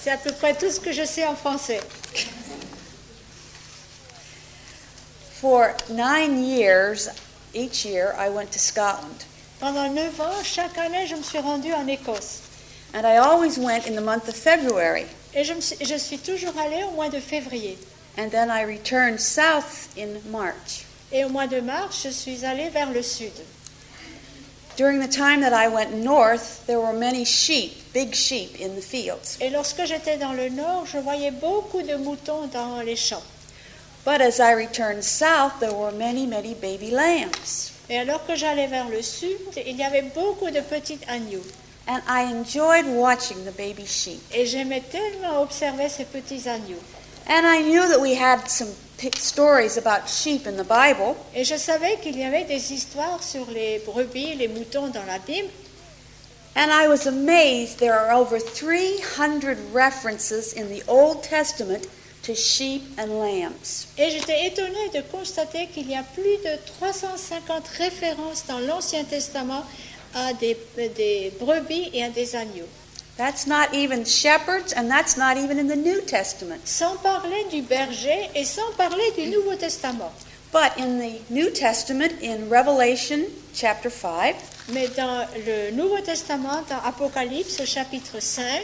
C'est à peu près tout ce que je sais en français. For 9 years, each year, I went to Scotland. Pendant 9 ans, chaque année, je me suis rendue en Écosse. And I always went in the month of February. Et je suis toujours allée au mois de février. And then I returned south in March. Et au mois de mars, je suis allée vers le sud. During the time that I went north, there were many sheep, big sheep in the fields. Et lorsque j'étais dans le nord, je voyais beaucoup de moutons dans les champs. But as I returned south, there were many, many baby lambs. Et alors que j'allais vers le sud, il y avait beaucoup de petits agneaux. And I enjoyed watching the baby sheep. Et j'aimais tellement observer ces petits agneaux. And I knew that we had some stories about sheep in the Bible. Et je savais qu'il y avait des histoires sur les brebis, les moutons dans la Bible. And I was amazed there are over 300 references in the Old Testament to sheep and lambs. Et j'étais étonnée de constater qu'il y a plus de 350 références dans l'Ancien Testament à des brebis et à des agneaux. That's not even shepherds, and that's not even in the New Testament. Sans parler du berger et sans parler du Nouveau Testament. But in the New Testament, in Revelation chapter 5, Mais dans le Nouveau Testament, dans Apocalypse chapitre 5,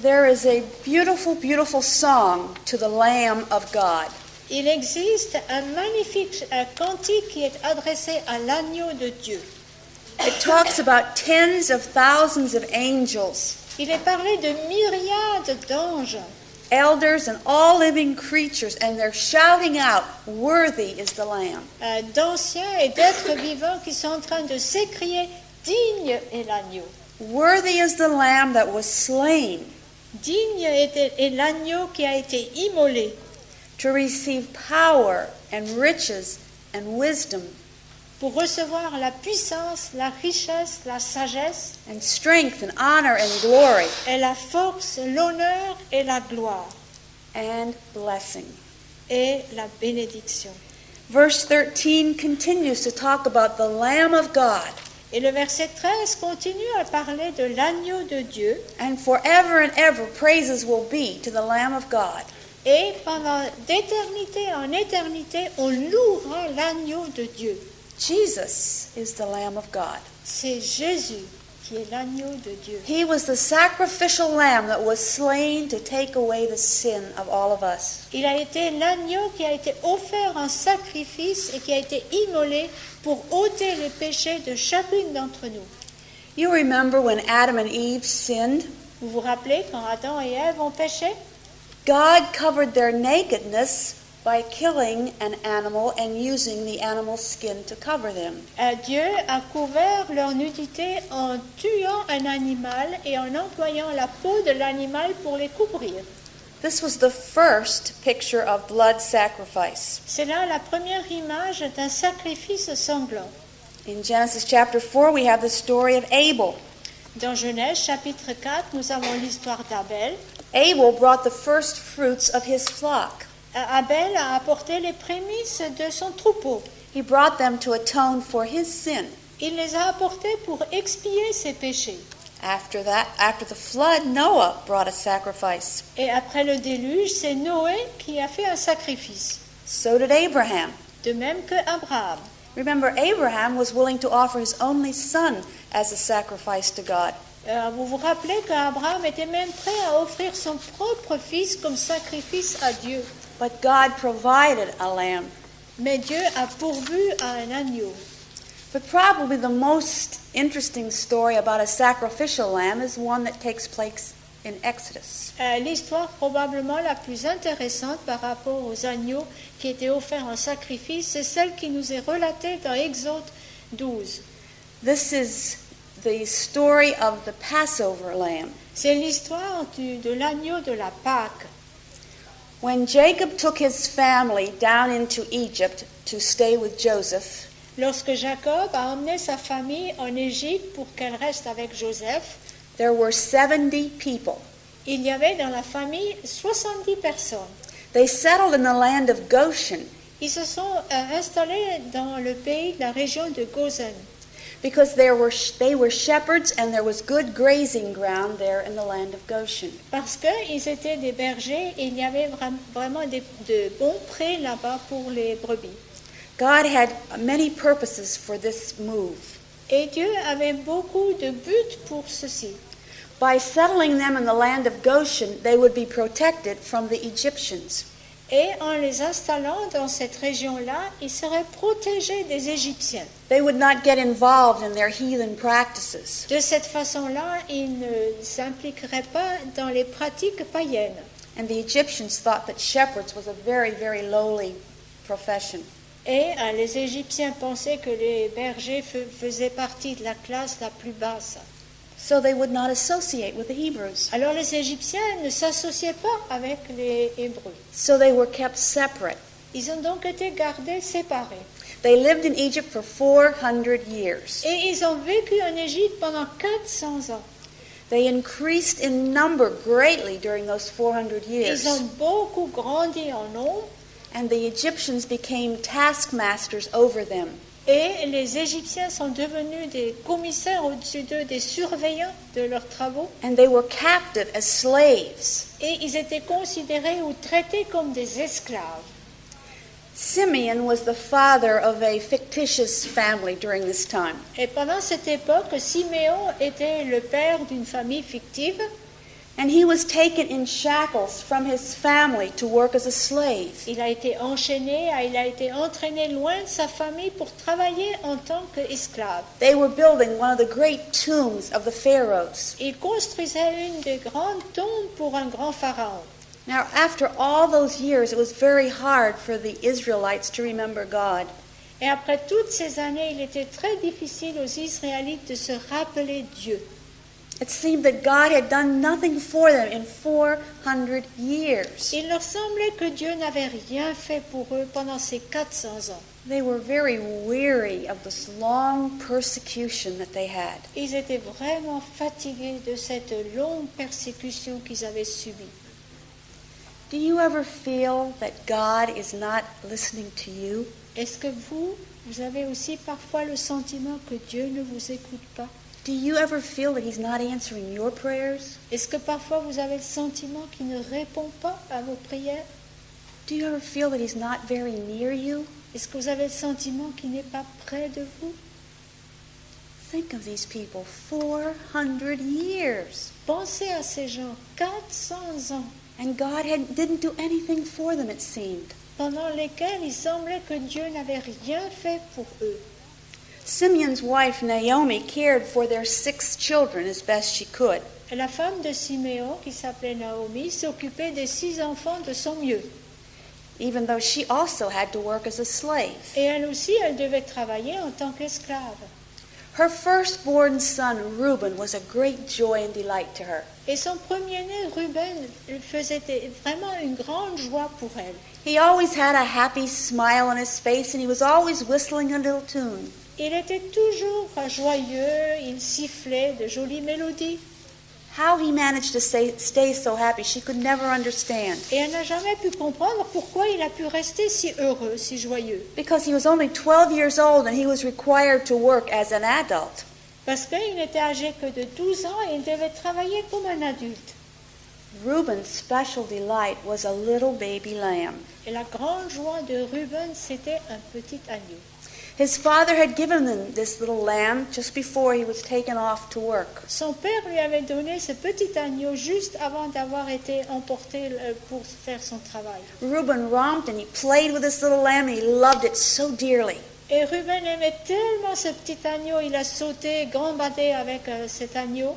there is a beautiful, beautiful song to the Lamb of God. il existe un magnifique cantique qui est adressé à l'agneau de Dieu. It talks about tens of thousands of angels, Il est parlé de myriades d'anges, elders, and all living creatures, and they're shouting out, "Worthy is the Lamb." d'anciens et d'êtres vivants qui sont en train de s'écrier « Digne est l'agneau ». Worthy is the Lamb that was slain Digne est l'agneau qui a été immolé to receive power and riches and wisdom pour recevoir la puissance, la richesse, la sagesse and strength and honor and glory et la force, l'honneur et la gloire and blessing. et la bénédiction. Verse 13 continues to talk about the Lamb of God, Et le verset 13 continue à parler de l'agneau de Dieu. and forever and ever praises will be to the Lamb of God. Et pendant d'éternité en éternité, on louera l'agneau de Dieu. Jesus is the Lamb of God. C'est Jésus qui est l'agneau de Dieu. He was the sacrificial lamb that was slain to take away the sin of all of us. Il a été l'agneau qui a été offert en sacrifice et qui a été immolé pour ôter les péchés de chacune d'entre nous. You remember when Adam and Eve sinned? Vous vous rappelez quand Adam et Ève ont péché? God covered their nakedness by killing an animal and using the animal's skin to cover them. Dieu a couvert leur nudité en tuant un animal et en employant la peau de l'animal pour les couvrir. This was the first picture of blood sacrifice. C'est là la première image d'un sacrifice sanglant. In Genesis chapter 4, we have the story of Abel. Dans Genèse chapitre 4, nous avons l'histoire d'Abel. Abel brought the first fruits of his flock. Abel a apporté les prémices de son troupeau. He brought them to atone for his sin. Il les a apportés pour expier ses péchés. After the flood, Noah brought a sacrifice. Et après le déluge, c'est Noé qui a fait un sacrifice. So did Abraham. De même que Abraham. Remember, Abraham was willing to offer his only son as a sacrifice to God. Vous vous rappelez qu'Abraham était même prêt à offrir son propre fils comme sacrifice à Dieu. But God provided a lamb. Mais Dieu a pourvu à un agneau. But probably the most interesting story about a sacrificial lamb is one that takes place in Exodus. L'histoire probablement la plus intéressante par rapport aux agneaux qui étaient offerts en sacrifice, c'est celle qui nous est relatée dans Exode 12. This is the story of the Passover lamb. C'est l'histoire de l'agneau de la Pâque. When Jacob took his family down into Egypt to stay with Joseph, Lorsque Jacob a emmené sa famille en Égypte pour qu'elle reste avec Joseph, there were 70 people. il y avait dans la famille 70 personnes. They settled in the land of Goshen. Ils se sont installés dans le pays de la région de Gozen. because they were shepherds and there was good grazing ground there in the land of Goshen. Parce qu'ils étaient des bergers et il y avait vraiment de bons prés là-bas pour les brebis. God had many purposes for this move. Et Dieu avait beaucoup de buts pour ceci. By settling them in the land of Goshen, they would be protected from the Egyptians. Et en les installant dans cette région-là, ils seraient protégés des Égyptiens. They would not get involved in their heathen practices. De cette façon-là, ils ne s'impliqueraient pas dans les pratiques païennes. And the Egyptians thought that shepherds was a very, very lowly profession. Et les Égyptiens pensaient que les bergers faisaient partie de la classe la plus basse. So they would not associate with the Hebrews. Alors les Égyptiens ne s'associaient pas avec les Hébreux. So they were kept separate. Ils ont donc été gardés séparés. They lived in Egypt for 400 years. Et ils ont vécu en Égypte pendant 400 ans. They increased in number greatly during those 400 years. Ils ont beaucoup grandi en nombre. And the Egyptians became taskmasters over them. Et les Égyptiens sont devenus des commissaires au-dessus d'eux, des surveillants de leurs travaux. And they were captive as slaves. Et ils étaient considérés ou traités comme des esclaves. Simeon was the father of a fictitious family during this time. Et pendant cette époque, Siméon était le père d'une famille fictive. And he was taken in shackles from his family to work as a slave. Il a été enchaîné, il a été entraîné loin de sa famille pour travailler en tant qu'esclave. They were building one of the great tombs of the pharaohs. Il construisait une des grandes tombes pour un grand pharaon. Now, after all those years, it was very hard for the Israelites to remember God. Et après toutes ces années, il était très difficile aux Israélites de se rappeler Dieu. It seemed that God had done nothing for them in 400 years. Il leur semblait que Dieu n'avait rien fait pour eux pendant ces 400 ans. They were very weary of this long persecution that they had. Ils étaient vraiment fatigués de cette longue persécution qu'ils avaient subie. Do you ever feel that God is not listening to you? Est-ce que vous avez aussi parfois le sentiment que Dieu ne vous écoute pas? Do you ever feel that He's not answering your prayers? Est-ce que parfois vous avez le sentiment qu'il ne répond pas à vos prières? Do you ever feel that He's not very near you? Est-ce que vous avez le sentiment qu'il n'est pas près de vous? Think of these people, 400 years. Pensez à ces gens, 400 ans, And God didn't do anything for them, it seemed. pendant lesquels il semblait que Dieu n'avait rien fait pour eux. Simeon's wife, Naomi, cared for their 6 children as best she could. Et la femme de Siméon, qui s'appelait Naomi, s'occupait des 6 enfants de son mieux. Even though she also had to work as a slave. Et elle aussi, elle devait travailler en tant qu'esclave. Her firstborn son, Reuben, was a great joy and delight to her. Et son premier-né, Ruben, faisait vraiment une grande joie pour elle. He always had a happy smile on his face, and he was always whistling a little tune. Il était toujours joyeux, il sifflait de jolies mélodies. How he managed to stay so happy, she could never understand. Et elle n'a jamais pu comprendre pourquoi il a pu rester si heureux, si joyeux. Because he was only 12 years old and he was required to work as an adult. Parce qu'il n'était âgé que de 12 ans et il devait travailler comme un adulte. Reuben's special delight was a little baby lamb. Et la grande joie de Ruben, c'était un petit agneau. His father had given him this little lamb just before he was taken off to work. Son père lui avait donné ce petit agneau juste avant d'avoir été emporté pour faire son travail. Reuben romped and he played with this little lamb and he loved it so dearly. Et Ruben aimait tellement ce petit agneau, il a sauté, gambadé avec cet agneau.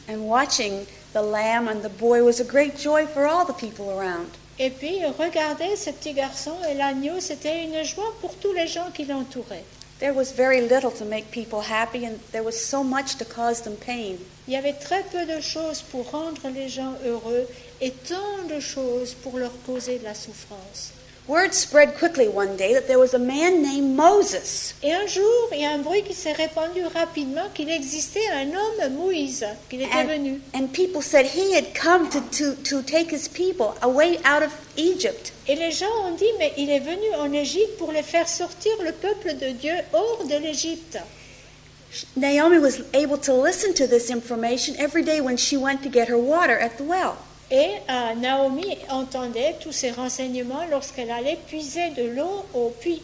And watching the lamb and the boy was a great joy for all the people around. Et puis, regardez ce petit garçon et l'agneau, c'était une joie pour tous les gens qui l'entouraient. There was very little to make people happy and there was so much to cause them pain. Il y avait très peu de choses pour rendre les gens heureux et tant de choses pour leur causer de la souffrance. Word spread quickly one day that there was a man named Moses. Et un jour, il y a un bruit qui s'est répandu rapidement qu'il existait un homme, Moïse, qu'il était venu. And people said he had come to take his people away out of Egypt. Et les gens ont dit, mais il est venu en Égypte pour les faire sortir le peuple de Dieu hors de l'Égypte. Naomi was able to listen to this information every day when she went to get her water at the well. Et Naomi entendait tous ces renseignements lorsqu'elle allait puiser de l'eau au puits.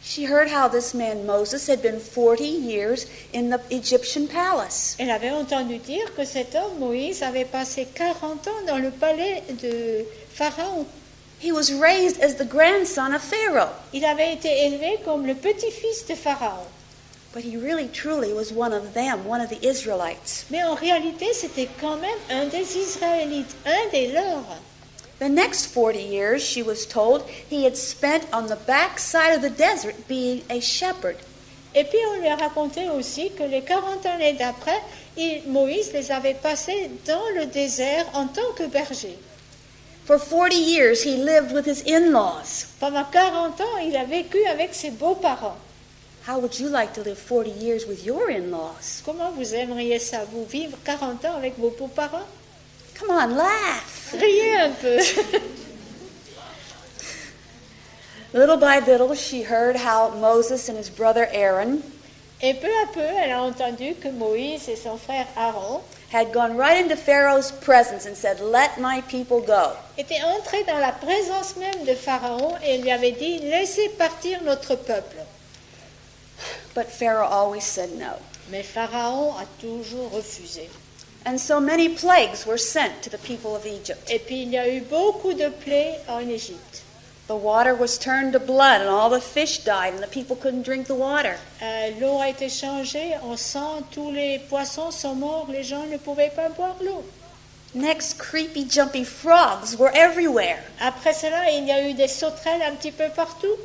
She heard how this man Moses had been 40 years in the Egyptian palace. Elle avait entendu dire que cet homme, Moïse, avait passé 40 ans dans le palais de Pharaon. He was raised as the grandson of Pharaoh, Il avait été élevé comme le petit-fils de Pharaon. but he really truly was one of them, one of the Israelites. Mais en réalité, c'était quand même un des Israélites, un des leurs. The next 40 years, she was told, he had spent on the backside of the desert being a shepherd. Et puis on lui a raconté aussi que les 40 années d'après, Moïse les avait passés dans le désert en tant que berger. For 40 years, he lived with his in-laws. Pendant 40 ans, il a vécu avec ses beaux-parents. How would you like to live 40 years with your in-laws? Comment vous aimeriez ça, vous vivre 40 ans avec vos beaux-parents? Come on, laugh. Riez un peu. Little by little, she heard how Moses and his brother Aaron Et peu à peu, elle a entendu que Moïse et son frère Aaron had gone right into Pharaoh's presence and said, "Let my people go." étaient entrés dans la présence même de Pharaon et lui avaient dit « Laissez partir notre peuple ». But Pharaoh always said no. Mais Pharaon a toujours refusé. And so many plagues were sent to the people of Egypt. Et puis il y a eu beaucoup de plaies en Égypte. The water was turned to blood and all the fish died and the people couldn't drink the water. L'eau a été changée en sang, tous les poissons sont morts, les gens ne pouvaient pas boire l'eau. Next, creepy, jumpy frogs were everywhere. Après cela, il y a eu des sauterelles un petit peu partout.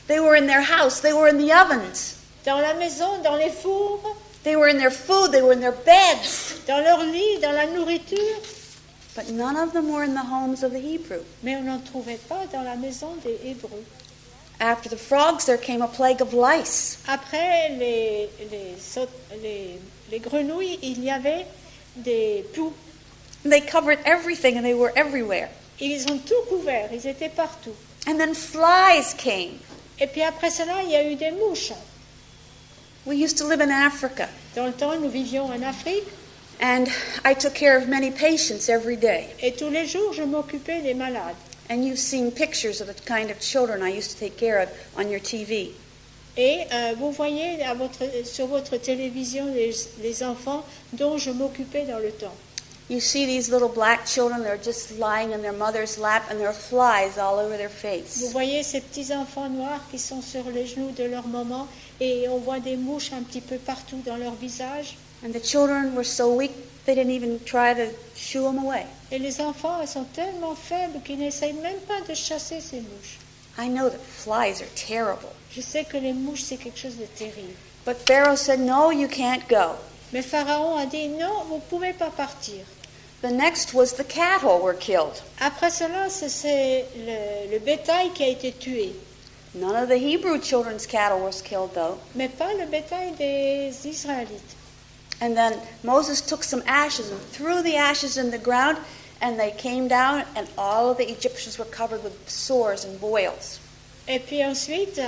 They were in their house, they were in the ovens, Dans la maison, dans les fours, they were in their food, they were in their beds. dans leur lit, dans la nourriture. But none of them were in the homes of the Hebrew. Mais on n'en trouvait pas dans la maison des Hébreux. After the frogs, there came a plague of lice. Après les grenouilles, il y avait des poux. They covered everything and they were everywhere. Ils ont tout couvert, ils étaient partout. And then flies came. Et puis après cela, il y a eu des mouches. We used to live in Africa, Dans le temps, nous vivions en Afrique and I took care of many patients every day. et tous les jours, je m'occupais des malades. And you've seen pictures of the kind of children I used to take care of on your TV. Et vous voyez sur votre télévision les enfants dont je m'occupais dans le temps. You see these little black children, they're just lying in their mother's lap and there are flies all over their Vous face. voyez ces petits enfants noirs qui sont sur les genoux de leur maman et on voit des mouches un petit peu partout dans leur visage. And the children were so weak, they didn't even try to shoo them away. Et les enfants, elles sont tellement faibles qu'ils n'essayent même pas de chasser ces mouches. I know that flies are terrible. Je sais que les mouches, c'est quelque chose de terrible. But Pharaoh said, "No, you can't go." Mais Pharaon a dit non, vous ne pouvez pas partir. The next was the cattle were killed. Après cela, c'est le bétail qui a été tué. None of the Hebrew children's cattle was killed, though. Mais pas le bétail des Israélites. And then Moses took some ashes and threw the ashes in the ground, and they came down, and all of the Egyptians were covered with sores and boils. Et puis ensuite,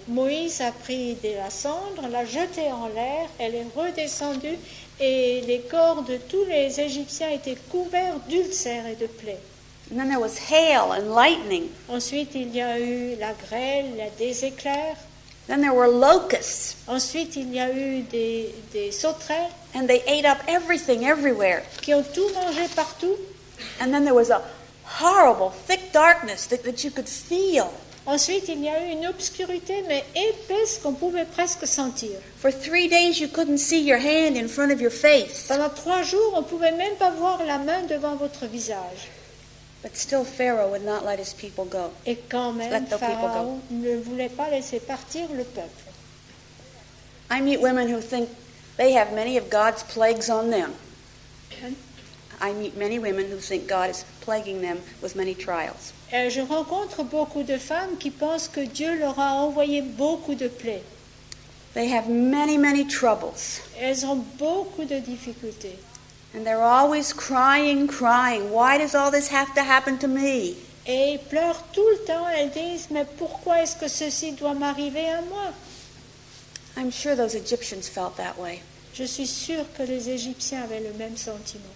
Moïse a pris de la cendre, l'a jetée en l'air, elle est redescendue et les corps de tous les Égyptiens étaient couverts d'ulcères et de plaies. And then there was hail and lightning. Ensuite, il y a eu la grêle, des éclairs. Then there were locusts, Ensuite, il y a eu des sauterelles and they ate up everything everywhere. qui ont tout mangé partout. And then there was a horrible, thick darkness that you could feel. Ensuite, il y a eu une obscurité, mais épaisse qu'on pouvait presque sentir. For 3 days, you couldn't see your hand in front of your face. Pendant 3 jours, on ne pouvait même pas voir la main devant votre visage. But still, Pharaoh would not let his people go. Et quand même, Let the people go. Pharaon ne voulait pas laisser partir le peuple. I meet women who think they have many of God's plagues on them. I meet many women who think God is plaguing them with many trials. Je rencontre beaucoup de femmes qui pensent que Dieu leur a envoyé beaucoup de plaies. They have many, many troubles. Elles ont beaucoup de difficultés. And they're always crying. Why does all this have to happen to me? Et elles pleurent tout le temps. Elles disent, mais pourquoi est-ce que ceci doit m'arriver à moi? I'm sure those Egyptians felt that way. Je suis sûre que les Égyptiens avaient le même sentiment.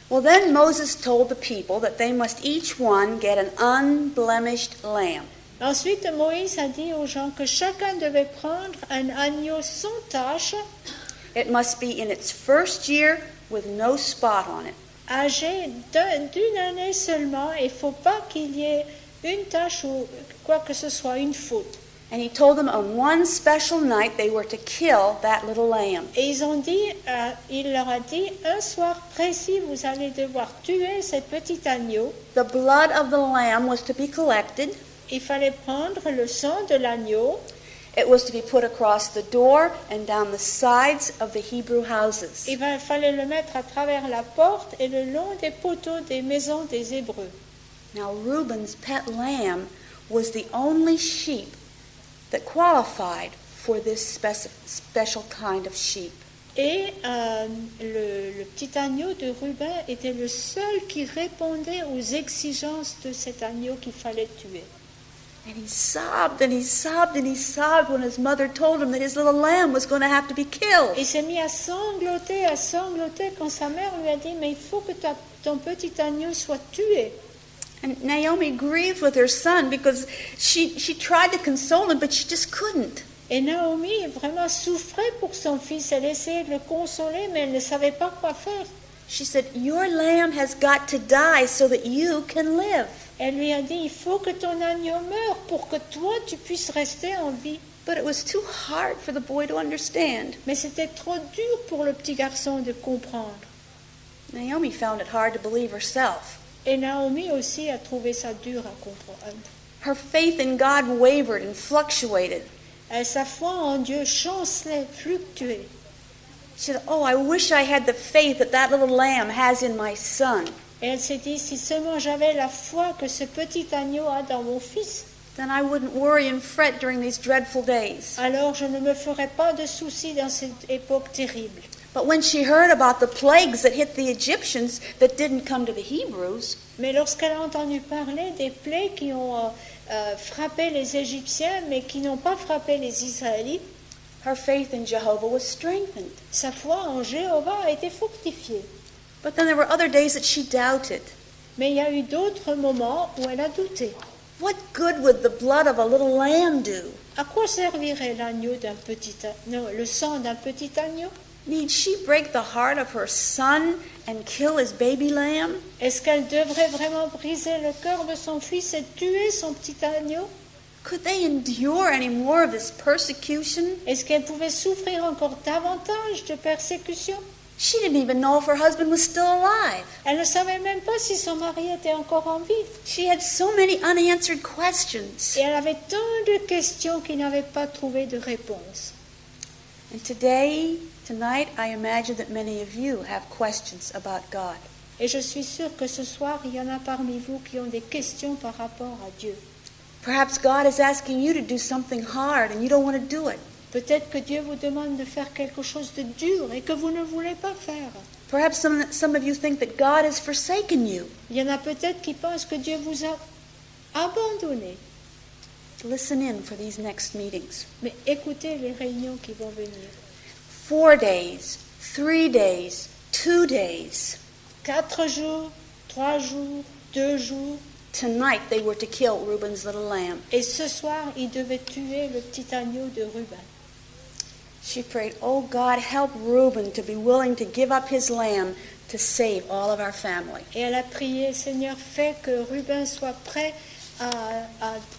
Well, then Moses told the people that they must each one get an unblemished lamb. Ensuite, Moïse a dit aux gens que chacun devait prendre un agneau sans tache, It must be in its first year with no spot on it. âgé d'une année seulement. Il ne faut pas qu'il y ait une tache ou quoi que ce soit, une faute. And he told them on one special night they were to kill that little lamb. Et il leur a dit, un soir précis, vous allez devoir tuer ce petit agneau. The blood of the lamb was to be collected. Il fallait prendre le sang de l'agneau. It was to be put across the door and down the sides of the Hebrew houses. Il fallait le mettre à travers la porte et le long des poteaux des maisons des Hébreux. Now Reuben's pet lamb was the only sheep that qualified for this special kind of sheep. Et le petit agneau de Ruben était le seul qui répondait aux exigences de cet agneau qu'il fallait tuer. And he sobbed and he sobbed and he sobbed when his mother told him that his little lamb was going to have to be killed. Il s'est mis à sangloter quand sa mère lui a dit, mais il faut que ton petit agneau soit tué. And Naomi grieved with her son because she tried to console him, but she just couldn't. Et Naomi vraiment souffrait pour son fils. Elle essayait de le consoler, mais elle ne savait pas quoi faire. She said, "Your lamb has got to die so that you can live." Elle lui a dit, il faut que ton agneau meure pour que toi tu puisses rester en vie. But it was too hard for the boy to understand. Mais c'était trop dur pour le petit garçon de comprendre. Naomi found it hard to believe herself. Et Naomi aussi a trouvé ça dur à comprendre. Her faith in God wavered and fluctuated. Sa foi en Dieu chancelait, fluctuait. She said, "Oh, I wish I had the faith that little lamb has in my son. Et elle s'est dit, si seulement j'avais la foi que ce petit agneau a dans mon fils, Then I wouldn't worry and fret during these dreadful days." alors je ne me ferais pas de soucis dans cette époque terrible. But when she heard about the plagues that hit the Egyptians that didn't come to the Hebrews, Mais lorsqu'elle a entendu parler des plaies qui ont frappé les Égyptiens, mais qui n'ont pas frappé les Israélites, her faith in Jehovah was strengthened. sa foi en Jéhovah a été fortifiée. But then there were other days that she doubted. Mais il y a eu d'autres moments où elle a douté. What good would the blood of a little lamb do? À quoi servirait le sang d'un petit agneau? Need she break the heart of her son and kill his baby lamb? Est-ce qu'elle devrait vraiment briser le cœur de son fils et tuer son petit agneau? Could they endure any more of this persecution? Est-ce qu'elle pouvait souffrir encore davantage de persécution? She didn't even know if her husband was still alive. Elle ne savait même pas si son mari était encore en vie. She had so many unanswered questions. Et elle avait tant de questions qu'il n'avait pas trouvé de réponse. And tonight, I imagine that many of you have questions about God. Et je suis sûre que ce soir, il y en a parmi vous qui ont des questions par rapport à Dieu. Perhaps God is asking you to do something hard and you don't want to do it. Peut-être que Dieu vous demande de faire quelque chose de dur et que vous ne voulez pas faire. Perhaps some of you think that God has forsaken you. Il y en a peut-être qui pensent que Dieu vous a abandonné. Listen in for these next meetings. Mais écoutez les réunions qui vont venir. 4 days, 3 days, 2 days. 4 jours, 3 jours, 2 jours. Tonight they were to kill Reuben's little lamb. Et ce soir, ils devaient tuer le petit agneau de Ruben. She prayed, "Oh God, help Reuben to be willing to give up his lamb to save all of our family." Et elle a prié, Seigneur, fais que Ruben soit prêt à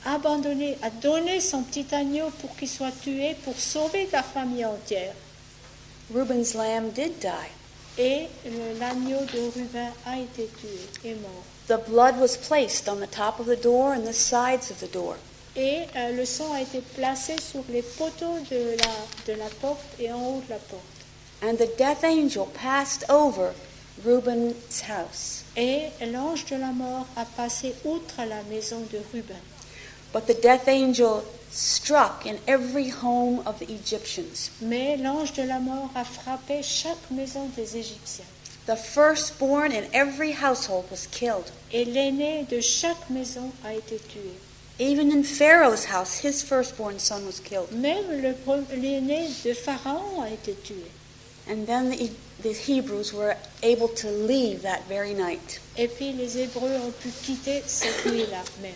abandonner, à donner son petit agneau pour qu'il soit tué, pour sauver ta famille entière. Reuben's lamb did die. Et l'agneau de Ruben a été tué, est mort. The blood was placed on the top of the door and the sides of the door. Et le sang a été placé sur les poteaux de la porte et en haut de la porte. And the death angel passed over Reuben's house. Et l'ange de la mort a passé outre la maison de Ruben. But the death angel struck in every home of the Egyptians. Mais l'ange de la mort a frappé chaque maison des Égyptiens. The firstborn in every household was killed. Et l'aîné de chaque maison a été tué. Even in Pharaoh's house, his firstborn son was killed. Même l'aîné de Pharaon a été tué. And then the Hebrews were able to leave that very night. Et puis les Hébreux ont pu quitter cette nuit-là même.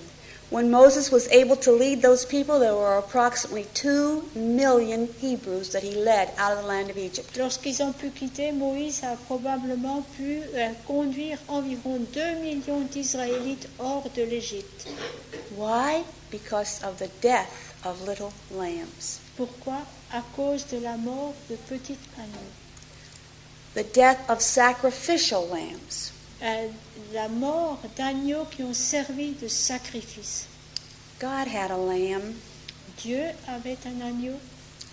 When Moses was able to lead those people, there were approximately 2 million Hebrews that he led out of the land of Egypt. Lorsqu'ils ont pu quitter, Moïse a probablement pu conduire environ 2 millions d'Israélites hors de l'Égypte. Why? Because of the death of little lambs. Pourquoi? À cause de la mort de petites agneaux. The death of sacrificial lambs. La mort d'agneaux qui ont servi de sacrifice. God had a lamb, Dieu avait un agneau,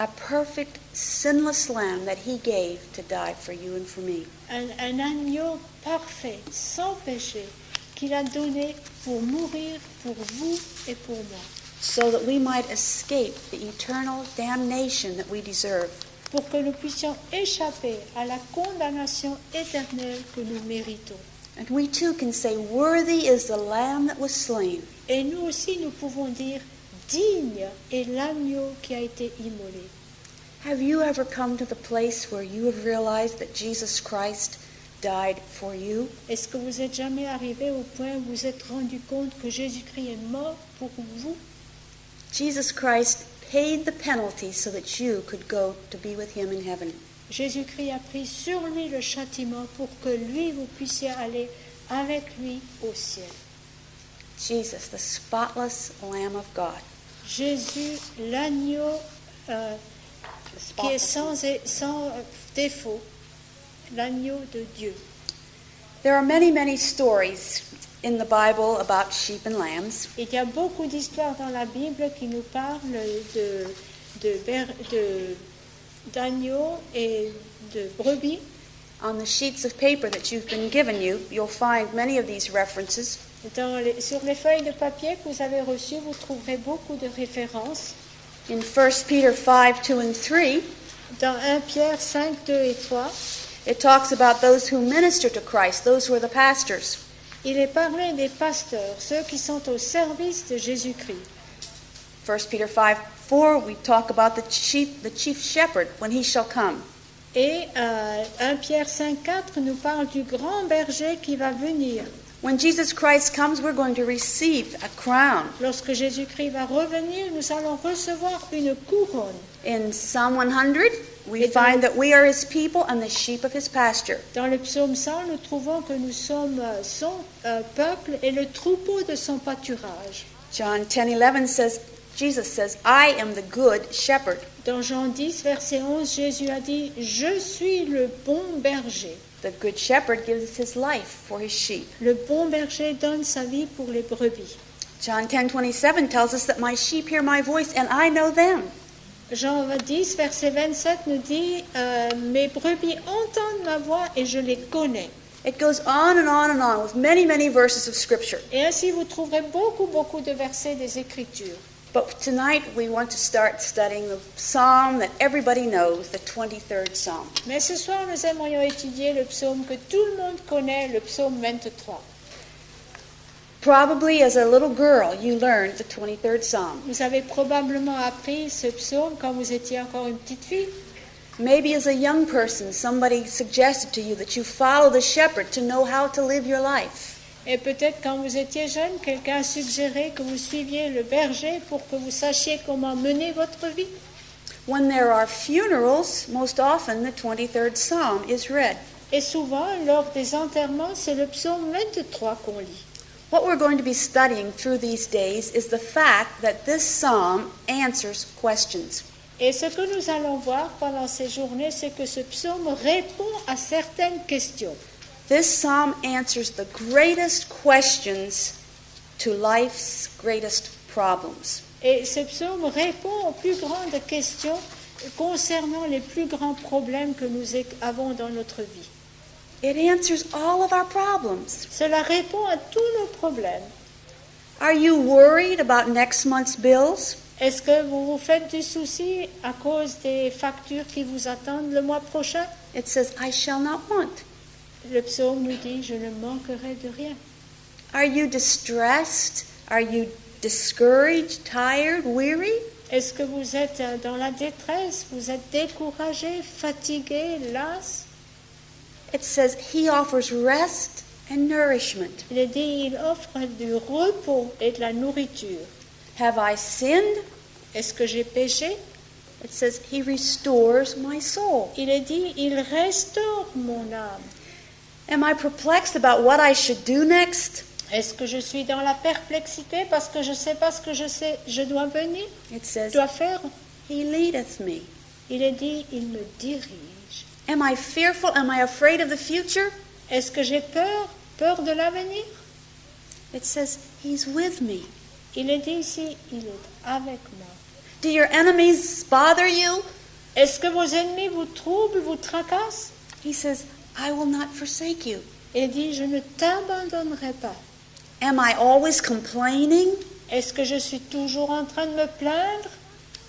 a perfect, sinless lamb that he gave to die for you and for me. un agneau parfait, sans péché, qu'il a donné pour mourir pour vous et pour moi, So that we might escape the eternal damnation that we deserve. pour que nous puissions échapper à la condamnation éternelle que nous méritons. And we too can say, worthy is the lamb that was slain. Et nous aussi, nous pouvons dire, digne est l'agneau qui a été immolé. Have you ever come to the place where you have realized that Jesus Christ died for you? Est-ce que vous êtes jamais arrivé au point où vous êtes rendu compte que Jésus-Christ est mort pour vous? Jesus Christ paid the penalty so that you could go to be with him in heaven. Jésus-Christ a pris sur lui le châtiment pour que lui, vous puissiez aller avec lui au ciel. Jesus, the spotless Lamb of God. Jésus, l'agneau qui est sans défaut, l'agneau de Dieu. There are many, many stories in the Bible about sheep and lambs. Il y a beaucoup d'histoires dans la Bible qui nous parlent d'agneaux et de brebis. On the sheets of paper that you've been given you'll find many of these references. Sur les feuilles de papier que vous avez reçues, vous trouverez beaucoup de références. In 1 Peter 5, 2 and 3, Dans 1 Pierre 5, 2 et 3, it talks about those who minister to Christ, those who are the pastors. il est parlé des pasteurs, ceux qui sont au service de Jésus-Christ. 1 Peter 5, 4, we talk about the chief shepherd when he shall come. Et 1 Pierre 5, 4 nous parle du grand berger qui va venir. When Jesus Christ comes, we're going to receive a crown. Lorsque Jésus-Christ va revenir, nous allons recevoir une couronne. In Psalm 100, we find that we are his people and the sheep of his pasture. Dans le psaume 100, nous trouvons que nous sommes son peuple et le troupeau de son pâturage. John 10:11 says, Jesus says, I am the good shepherd. Dans Jean 10, verset 11, Jésus a dit, « Je suis le bon berger. The good shepherd gives his life for his sheep. Le bon berger donne sa vie pour les brebis. » John 10:27 tells us that my sheep hear my voice and I know them. Jean 10, verset 27 nous dit, « Mes brebis entendent ma voix et je les connais. » It goes on and on and on with many, many verses of Scripture. Et ainsi, vous trouverez beaucoup de versets des Écritures. But tonight we want to start studying the psalm that everybody knows, the 23rd Psalm. Mais ce soir, nous aimerions étudier le psaume que tout le monde connaît, le psaume 23. Probably as a little girl you learned the 23rd Psalm. Vous avez probablement appris ce psaume quand vous étiez encore une petite fille. Maybe as a young person somebody suggested to you that you follow the shepherd to know how to live your life. Et peut-être quand vous étiez jeune, quelqu'un a suggéré que vous suiviez le berger pour que vous sachiez comment mener votre vie. When there are funerals, most often the 23rd Psalm is read. Et souvent, lors des enterrements, c'est le psaume 23 qu'on lit. What we're going to be studying through these days is the fact that this psalm answers questions. Et ce que nous allons voir pendant ces journées, c'est que ce psaume répond à certaines questions. This psalm answers the greatest questions to life's greatest problems. Et ce psaume répond aux plus grandes questions concernant les plus grands problèmes que nous avons dans notre vie. It answers all of our problems. Cela répond à tous nos problèmes. Are you worried about next month's bills? Est-ce que vous vous faites du souci à cause des factures qui vous attendent le mois prochain? It says, I shall not want. Le psaume nous dit, je ne manquerai de rien. Are you distressed? Are you discouraged, tired, weary? Est-ce que vous êtes dans la détresse? Vous êtes découragé, fatigué, las? It says he offers rest and nourishment. Il est dit, il offre du repos et de la nourriture. Have I sinned? Est-ce que j'ai péché? It says he restores my soul. Il est dit, il restaure mon âme. Am I perplexed about what I should do next? Est-ce que je suis dans la perplexité parce que je ne sais pas ce que je dois venir, It says dois faire? he leadeth me. Il est dit, il me dirige. Am I fearful? Am I afraid of the future? Est-ce que j'ai peur de l'avenir? It says he's with me. Il est dit ici, il est avec moi. Do your enemies bother you? Est-ce que vos ennemis vous troublent, vous tracassent? He says, I will not forsake you. Il dit, je ne t'abandonnerai pas. Am I always complaining? Est-ce que je suis toujours en train de me plaindre?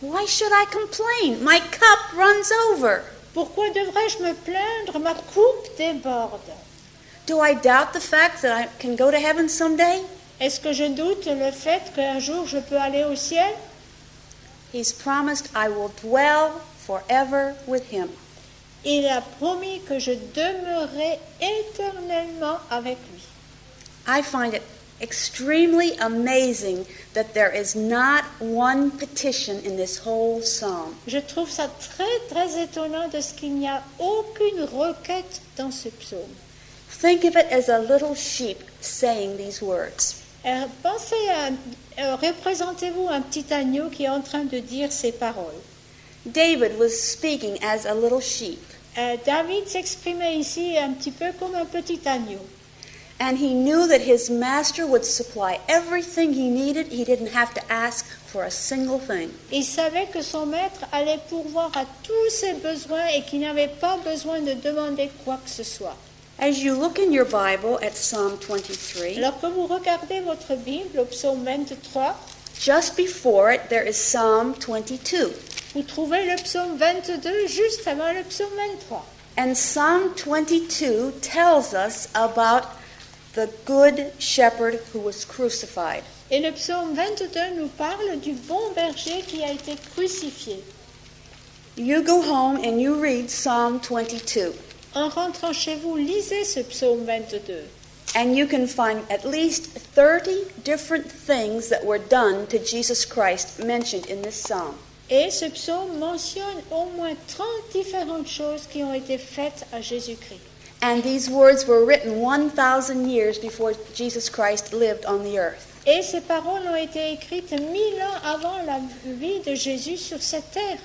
Why should I complain? My cup runs over. Pourquoi devrais-je me plaindre? Ma coupe déborde. Do I doubt the fact that I can go to heaven someday? Est-ce que je doute le fait qu'un jour je peux aller au ciel? He's promised I will dwell forever with him. Il a promis que je demeurerai éternellement avec lui. I find it extremely amazing that there is not one petition in this whole psalm. Je trouve ça très très étonnant de ce qu'il n'y a aucune requête dans ce psaume. Think of it as a little sheep saying these words. Représentez-vous un petit agneau qui est en train de dire ces paroles. David was speaking as a little sheep. David s'exprimait ici un petit peu comme un petit agneau. And he knew that his master would supply everything he needed. He didn't have to ask for a single thing. Il savait que son maître allait pourvoir à tous ses besoins et qu'il n'avait pas besoin de demander quoi que ce soit. As you look in your Bible at Psalm 23, Alors que vous regardez votre Bible au psaume 23, just before it there is Psalm 22. vous trouvez le psaume 22 juste avant le psaume 23. And Psalm 22 tells us about the good shepherd who was crucified. Et le psaume 22 nous parle du bon berger qui a été crucifié. You go home and you read Psalm 22. En rentrant chez vous, lisez ce psaume 22. And you can find at least 30 different things that were done to Jesus Christ mentioned in this psalm. Et ce psaume mentionne au moins 30 différentes choses qui ont été faites à Jésus-Christ. And these words were written 1,000 years before Jesus Christ lived on the earth. Et ces paroles ont été écrites 1000 ans avant la vie de Jésus sur cette terre.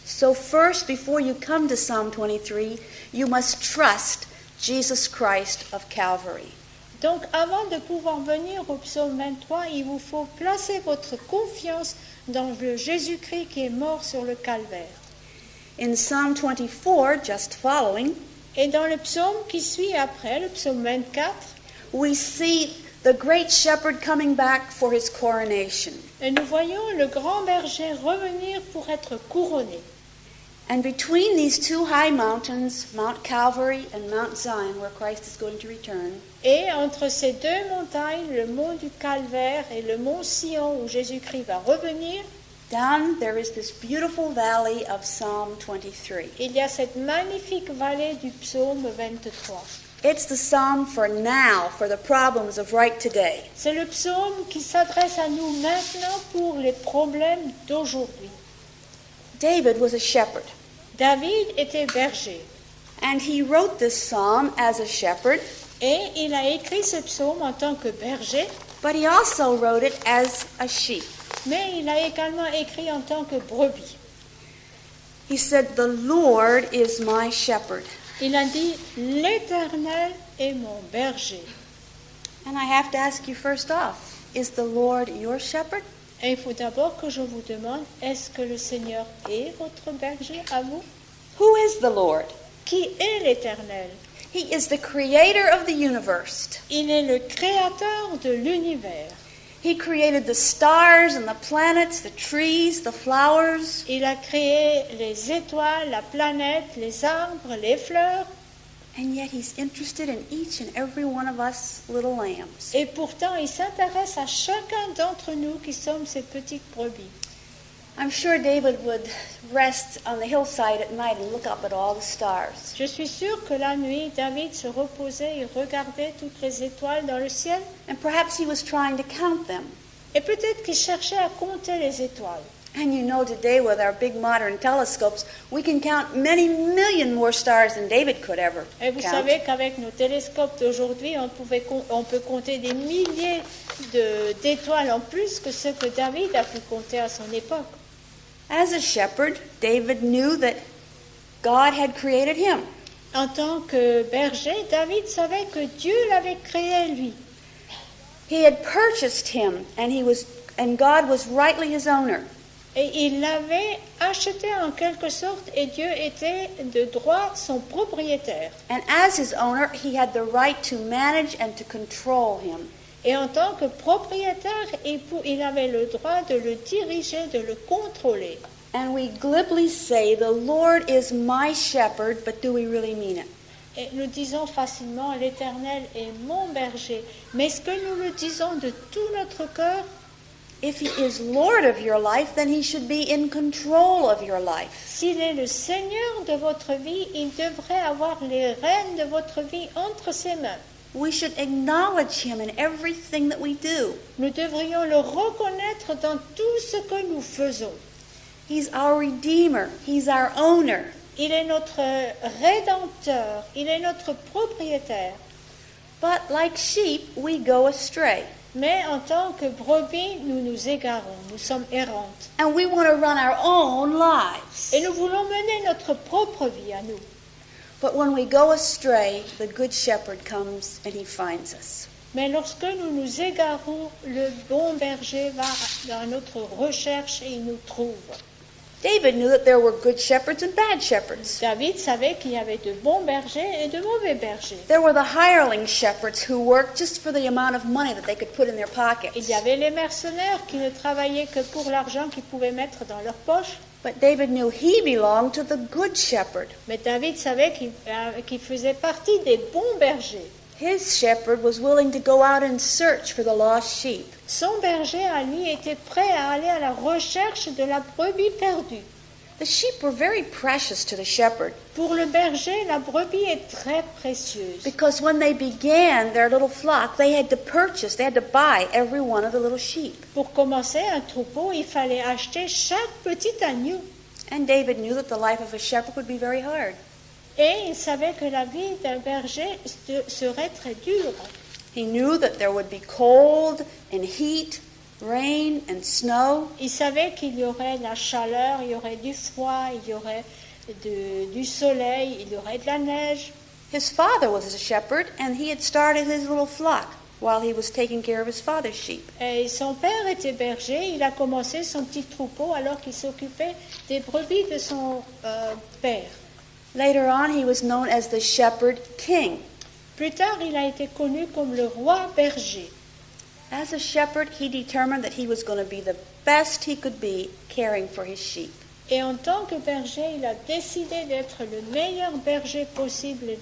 So first, before you come to Psalm 23, you must trust Jesus Christ of Calvary. Donc avant de pouvoir venir au psaume 23, il vous faut placer votre confiance dans le Jésus-Christ qui est mort sur le calvaire. In Psalm 24, just following, Et dans le psaume qui suit après, le psaume 24, we see the great shepherd coming back for his coronation. et nous voyons le grand berger revenir pour être couronné. And between these two high mountains, Mount Calvary and Mount Zion, where Christ is going to return, Et entre ces deux montagnes, le mont du Calvaire et le mont Sion où Jésus-Christ va revenir, down there is this beautiful valley of Psalm 23. il y a cette magnifique vallée du psaume 23. It's the psalm for now, for the problems of right today. C'est le psaume qui s'adresse à nous maintenant pour les problèmes d'aujourd'hui. David was a shepherd, David était berger and he wrote this psalm as a shepherd, et il a écrit ce psaume en tant que berger, but he also wrote it as a sheep. mais il a également écrit en tant que brebis. He said, "The Lord is my shepherd." Il a dit, l'Éternel est mon berger. And I have to ask you first off, is the Lord your shepherd? Et il faut d'abord que je vous demande, est-ce que le Seigneur est votre berger à vous? Who is the Lord? Qui est l'Éternel? He is the creator of the universe. Il est le créateur de l'univers. He created the stars and the planets, the trees, the flowers. Il a créé les étoiles, la planète, les arbres, les fleurs. And yet he's interested in each and every one of us little lambs. Et pourtant, il s'intéresse à chacun d'entre nous qui sommes ces petites brebis. I'm sure David would rest on the hillside at night and look up at all the stars. Je suis sûre que la nuit, David se reposait et regardait toutes les étoiles dans le ciel. And perhaps he was trying to count them. Et peut-être qu'il cherchait à compter les étoiles. And you know, today with our big modern telescopes, we can count many million more stars than David could ever Et vous count. savez qu'avec nos télescopes d'aujourd'hui, on peut compter des milliers d'étoiles en plus que ce que David a pu compter à son époque. As a shepherd, David knew that God had created him. En tant que berger, David savait que Dieu l'avait créé lui. He had purchased him, and God was rightly his owner. Et il l'avait acheté en quelque sorte, et Dieu était de droit son propriétaire. And as his owner, he had the right to manage and to control him. Et en tant que propriétaire, il avait le droit de le diriger, de le contrôler. And we glibly say, the Lord is my shepherd, but do we really mean it? Et nous disons facilement, l'Éternel est mon berger. Mais est-ce que nous le disons de tout notre cœur? If he is Lord of your life, then he should be in control of your life. S'il est le Seigneur de votre vie, il devrait avoir les rênes de votre vie entre ses mains. We should acknowledge him in everything that we do. Nous devrions le reconnaître dans tout ce que nous faisons. He's our Redeemer. He's our owner. Il est notre Rédempteur, il est notre propriétaire. But like sheep, we go astray. Mais en tant que brebis, nous nous égarons, nous sommes errantes. And we want to run our own lives. Et nous voulons mener notre propre vie à nous. But when we go astray, the good shepherd comes and he finds us. Mais lorsque nous nous égarons, le bon berger va dans notre recherche et il nous trouve. David knew that there were good shepherds and bad shepherds. David savait qu'il y avait de bons bergers et de mauvais bergers. There were the hireling shepherds who worked just for the amount of money that they could put in their pockets. Il y avait les mercenaires qui ne travaillaient que pour l'argent qu'ils pouvaient mettre dans leur poche. But David knew he belonged to the good shepherd. Mais David savait qu'il faisait partie des bons bergers. His shepherd was willing to go out and search for the lost sheep. Son berger à lui était prêt à aller à la recherche de la brebis perdue. The sheep were very precious to the shepherd Pour le berger, la brebis est très précieuse. because when they began their little flock, they had to buy every one of the little sheep. Pour commencer un troupeau, il fallait acheter chaque petit agneau. And David knew that the life of a shepherd would be very hard. Et il savait que la vie d'un berger serait très dure. He knew that there would be cold and heat, rain and snow. Il savait qu'il y aurait de la chaleur, il y aurait du froid, il y aurait du soleil, il y aurait de la neige. His father was a shepherd, and he had started his little flock while he was taking care of his father's sheep. Et son père était berger, il a commencé son petit troupeau alors qu'il s'occupait des brebis de son père. Later on, he was known as the shepherd king. Plus tard, il a été connu comme le roi berger. As a shepherd, he determined that he was going to be the best he could be caring for his sheep. Et en tant que berger, il a décidé d'être le meilleur berger possible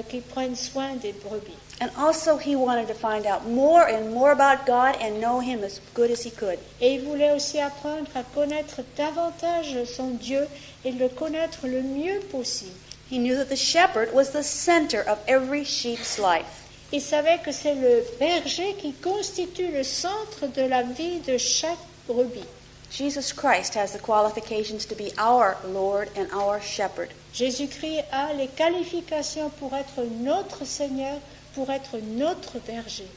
qui prenne soin des brebis. And also he wanted to find out more and more about God and know him as good as he could. Et il voulait aussi apprendre à connaître davantage son Dieu et le connaître le mieux possible. He knew that the shepherd was the center of every sheep's life. Il savait que c'est le berger qui constitue le centre de la vie de chaque brebis. Jesus Christ has the qualifications to be our Lord and our shepherd. Jésus-Christ a les qualifications pour être notre Seigneur, pour être notre berger.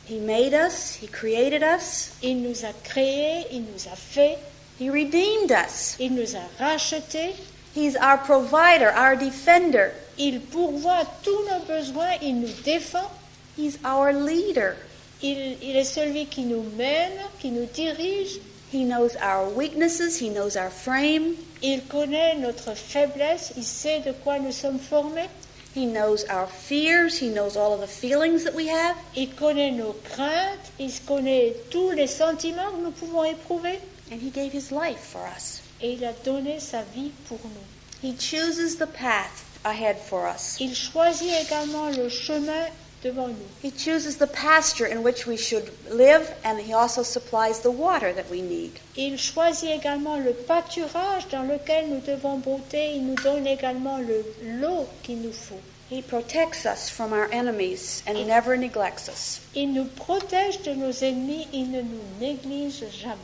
He made us, he created us, Il nous a créés, il nous a fait, he redeemed us. il nous a rachetés, He's our provider, our defender. il pourvoit tous nos besoins, il nous défend, He's our leader. il est celui qui nous mène, qui nous dirige, He knows our weaknesses, he knows our frame, il connaît notre faiblesse, il sait de quoi nous sommes formés, he knows our fears, he knows all of the feelings that we have. il connaît nos craintes, il connaît tous les sentiments que nous pouvons éprouver And he gave his life for us. et il a donné sa vie pour nous. He chooses the path ahead for us. Il choisit également le chemin devant nous. He chooses the pasture in which we should live, and he also supplies the water that we need. Il choisit également le pâturage dans lequel nous devons brouter. Il nous donne également l'eau qu'il nous faut. He protects us from our enemies and never neglects us. Il nous protège de nos ennemis. Il ne nous néglige jamais.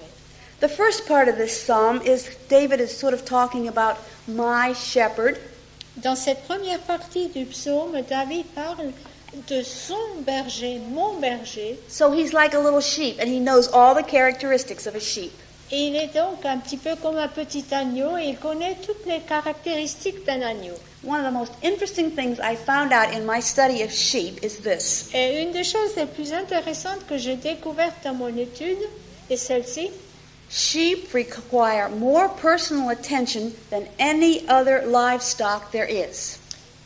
The first part of this psalm is David is sort of talking about my shepherd. Dans cette première partie du psaume, David parle de son berger, mon berger. So he's like a little sheep, and he knows all the characteristics of a sheep. Et il est donc un petit peu comme un petit agneau et il connaît toutes les caractéristiques d'un agneau. One of the most interesting things I found out in my study of sheep is this. Et une des choses les plus intéressantes que j'ai découvertes dans mon étude est celle-ci. Sheep require more personal attention than any other livestock there is.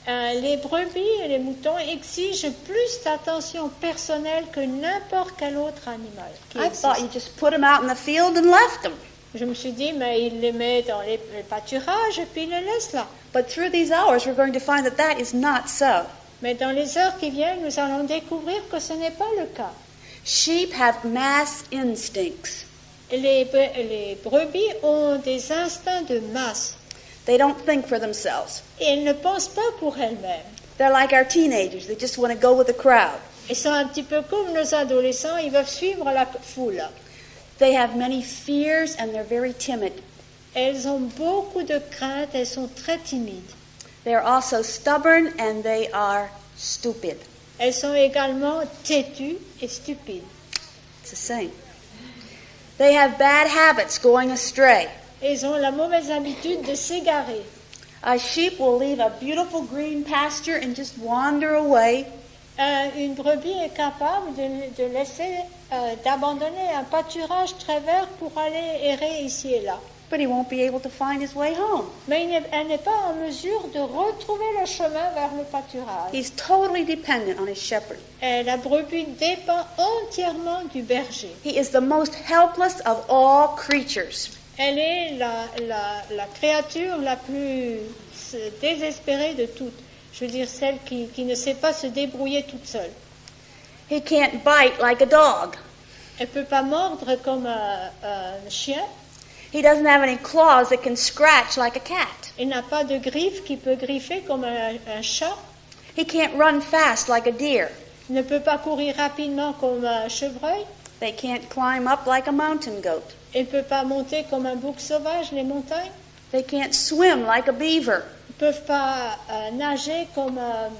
Les brebis et les moutons exigent plus d'attention personnelle que n'importe quel autre animal qui I existe. thought you just put them out in the field and left them. Je me suis dit, mais il les met dans les pâturages et puis il les laisse là. But through these hours, we're going to find that that is not so. Mais dans les heures qui viennent, nous allons découvrir que ce n'est pas le cas. Sheep have mass instincts. Les brebis ont des instincts de masse They don't think for themselves. et elles ne pensent pas pour elles-mêmes. They're like our teenagers. They just want to go with the crowd. Ils sont un petit peu comme nos adolescents, ils veulent suivre la foule. They have many fears and they're very timid. Elles ont beaucoup de craintes, elles sont très timides. They're also stubborn and they are stupid. Elles sont également têtues et stupides. It's the same. They have bad habits going astray. Elles ont la mauvaise habitude de s'égarer. A sheep will leave a beautiful green pasture and just wander away. Une brebis est capable de laisser, d'abandonner un pâturage très vert pour aller errer ici et là. But he won't be able to find his way home. Mais elle n'est pas en mesure de retrouver le chemin vers le pâturage. He's totally dependent on his shepherd. La brebis dépend entièrement du berger. He is the most helpless of all creatures. Elle est la créature la plus désespérée de toutes. Je veux dire, celle qui ne sait pas se débrouiller toute seule. He can't bite like a dog. Elle ne peut pas mordre comme un chien. He doesn't have any claws that can scratch like a cat. Elle n'a pas de griffes qui peut griffer comme un chat. He can't run fast like a deer. Elle ne peut pas courir rapidement comme un chevreuil. They can't climb up like a mountain goat. Elle ne peut pas monter comme un bouc sauvage les montagnes. They can't swim like a beaver. Ils ne peuvent pas nager comme un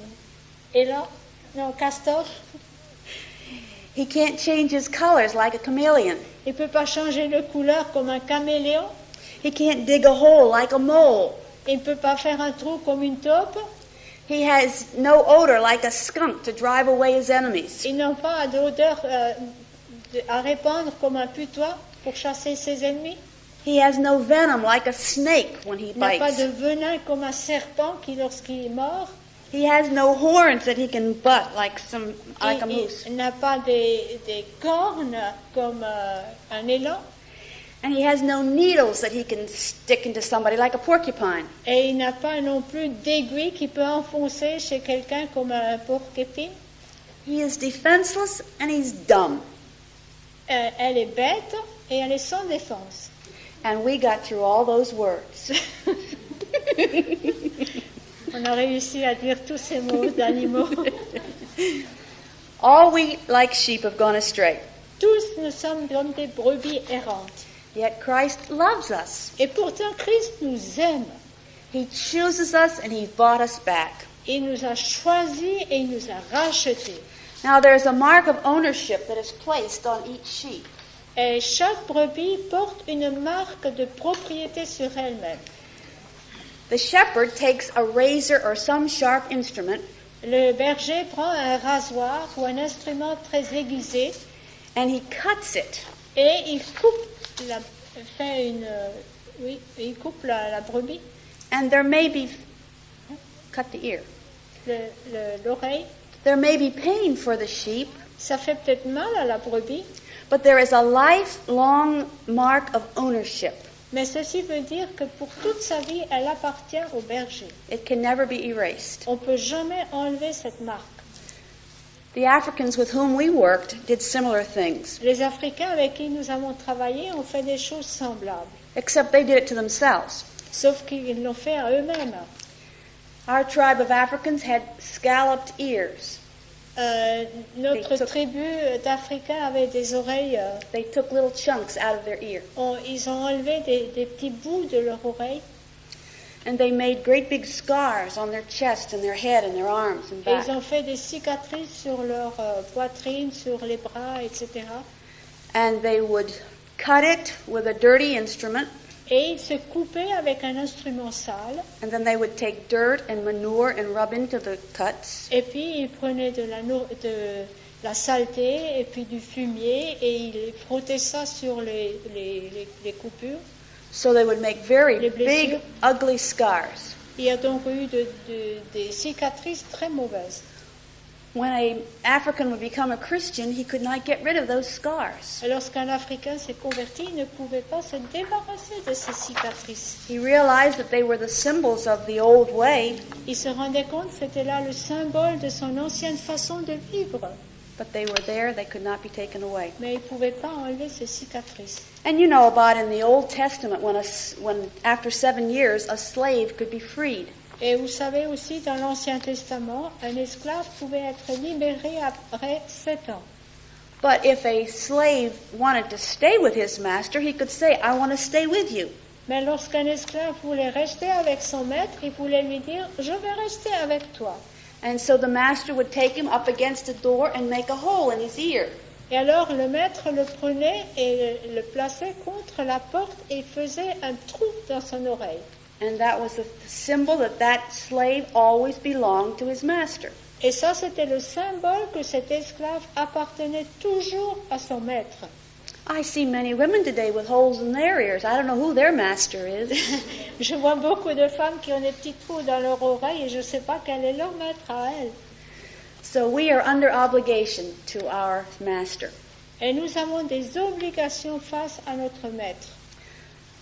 élan, non, castor. He can't change his colors like a chameleon. Il ne peut pas changer de couleur comme un caméléon. He can't dig a hole like a mole. Il ne peut pas faire un trou comme une taupe. He has no odor like a skunk to drive away his enemies. Ils n'ont pas d'odeur à répandre comme un putois pour chasser ses ennemis. He has no venom like a snake when he Il n'a pas bites. de venin comme un serpent qui, lorsqu'il est mort, He has no horns that he can butt like a moose. il n'a pas des cornes comme un élan. And he has no needles that he can stick into somebody like a porcupine. Et il n'a pas non plus d'aiguille qui peut enfoncer chez quelqu'un comme un porc-épine. He is defenseless and he's dumb. Elle est bête et elle est sans défense. And we got through all those words. On a réussi à dire tous ces mots d'animaux. All we, like sheep, have gone astray. Tous nous sommes comme des brebis errantes. Yet Christ loves us. Et pourtant, Christ nous aime. He chooses us and he bought us back. Il nous a choisis et il nous a rachetés. Now there's a mark of ownership that is placed on each sheep. Et chaque brebis porte une marque de propriété sur elle-même. The shepherd takes a razor or some sharp instrument Le berger prend un rasoir ou un instrument très aiguisé and he cuts it. et il coupe la brebis, And there may be, cut the ear. l'oreille. There may be pain for the sheep, Ça fait peut-être mal à la brebis, but there is a lifelong mark of ownership. Mais ceci veut dire que pour toute sa vie, elle appartient au berger. It can never be erased. On ne peut jamais enlever cette marque. The Africans with whom we worked did similar things, Les Africains avec qui nous avons travaillé ont fait des choses semblables, except they did it to themselves. sauf qu'ils l'ont fait à eux-mêmes. Our tribe of Africans had scalloped ears. Notre tribu d'Africains avait des oreilles. They took little chunks out of their ear. Ils ont enlevé des petits bouts de leur oreille. And they made great big scars on their chest and their head and their arms and Et back. ils ont fait des cicatrices sur leur poitrine, sur les bras, etc. And they would cut it with a dirty instrument, Et ils se coupaient avec un instrument sale. and then they would take dirt and manure and rub into the cuts. Et puis ils prenaient de la saleté et puis du fumier et ils frottaient ça sur les coupures. So they would make very Les blessures. big, ugly scars. Il y a donc eu des cicatrices très mauvaises. When an African would become a Christian, he could not get rid of those scars. Et lorsqu'un Africain s'est converti, il ne pouvait pas se débarrasser de ces cicatrices. He realized that they were the symbols of the old way, Il se rendait compte que c'était là le symbole de son ancienne façon de vivre. but they were there, they could not be taken away. Mais il ne pouvait pas enlever ces cicatrices. And you know about in the Old Testament when after 7 years a slave could be freed. Et vous savez aussi, dans l'Ancien Testament, un esclave pouvait être libéré après 7 ans. But if a slave wanted to stay with his master, he could say, I want to stay with you. Mais lorsqu'un esclave voulait rester avec son maître, il voulait lui dire « Je vais rester avec toi ». And so the master would take him up against a door and make a hole in his ear. Et alors le maître le prenait et le plaçait contre la porte et faisait un trou dans son oreille. And that was the symbol that slave always belonged to his master. Et ça, c'était le symbole que cet esclave appartenait toujours à son maître. I see many women today with holes in their ears. I don't know who their master is. Je vois beaucoup de femmes qui ont des petits trous dans leur oreille et je ne sais pas quel est leur maître à elles. So we are under obligation to our master. Et nous avons des obligations face à notre maître.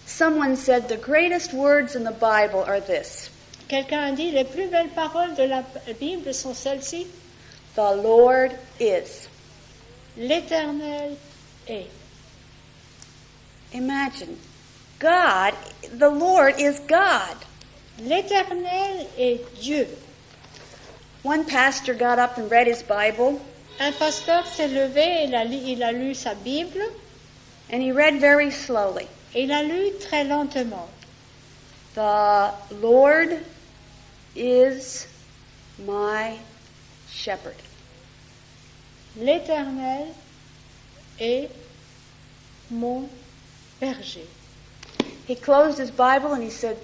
Someone said the greatest words in the Bible are this: Quelqu'un a dit, les plus belles paroles de la Bible sont celles-ci. the Lord is. L'Éternel est. Imagine, God, the Lord is God. L'Éternel est Dieu. One pastor got up and read his Bible, Un pasteur s'est levé, il a lu sa Bible, and he read very slowly. et il a lu très lentement. The Lord is my shepherd. L'Éternel est mon berger. He closed his Bible and he said,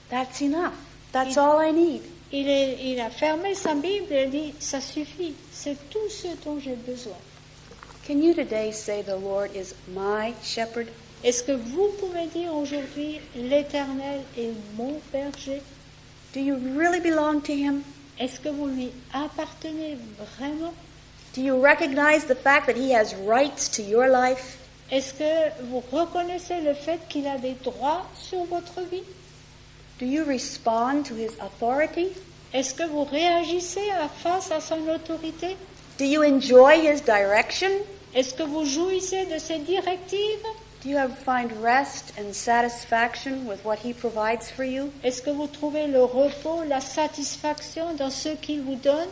that's enough. That's all I need. Il a fermé sa Bible et dit, ça suffit, c'est tout ce dont j'ai besoin. Can you today say the Lord is my shepherd? Est-ce que vous pouvez dire aujourd'hui, l'Éternel est mon berger? Do you really belong to him? Est-ce que vous lui appartenez vraiment? Do you recognize the fact that he has rights to your life? Est-ce que vous reconnaissez le fait qu'il a des droits sur votre vie? Do you respond to his authority? Est-ce que vous réagissez face à son autorité? Do you enjoy his direction? Est-ce que vous jouissez de ses directives? Do you find rest and satisfaction with what he provides for you? Est-ce que vous trouvez le repos, la satisfaction dans ce qu'il vous donne?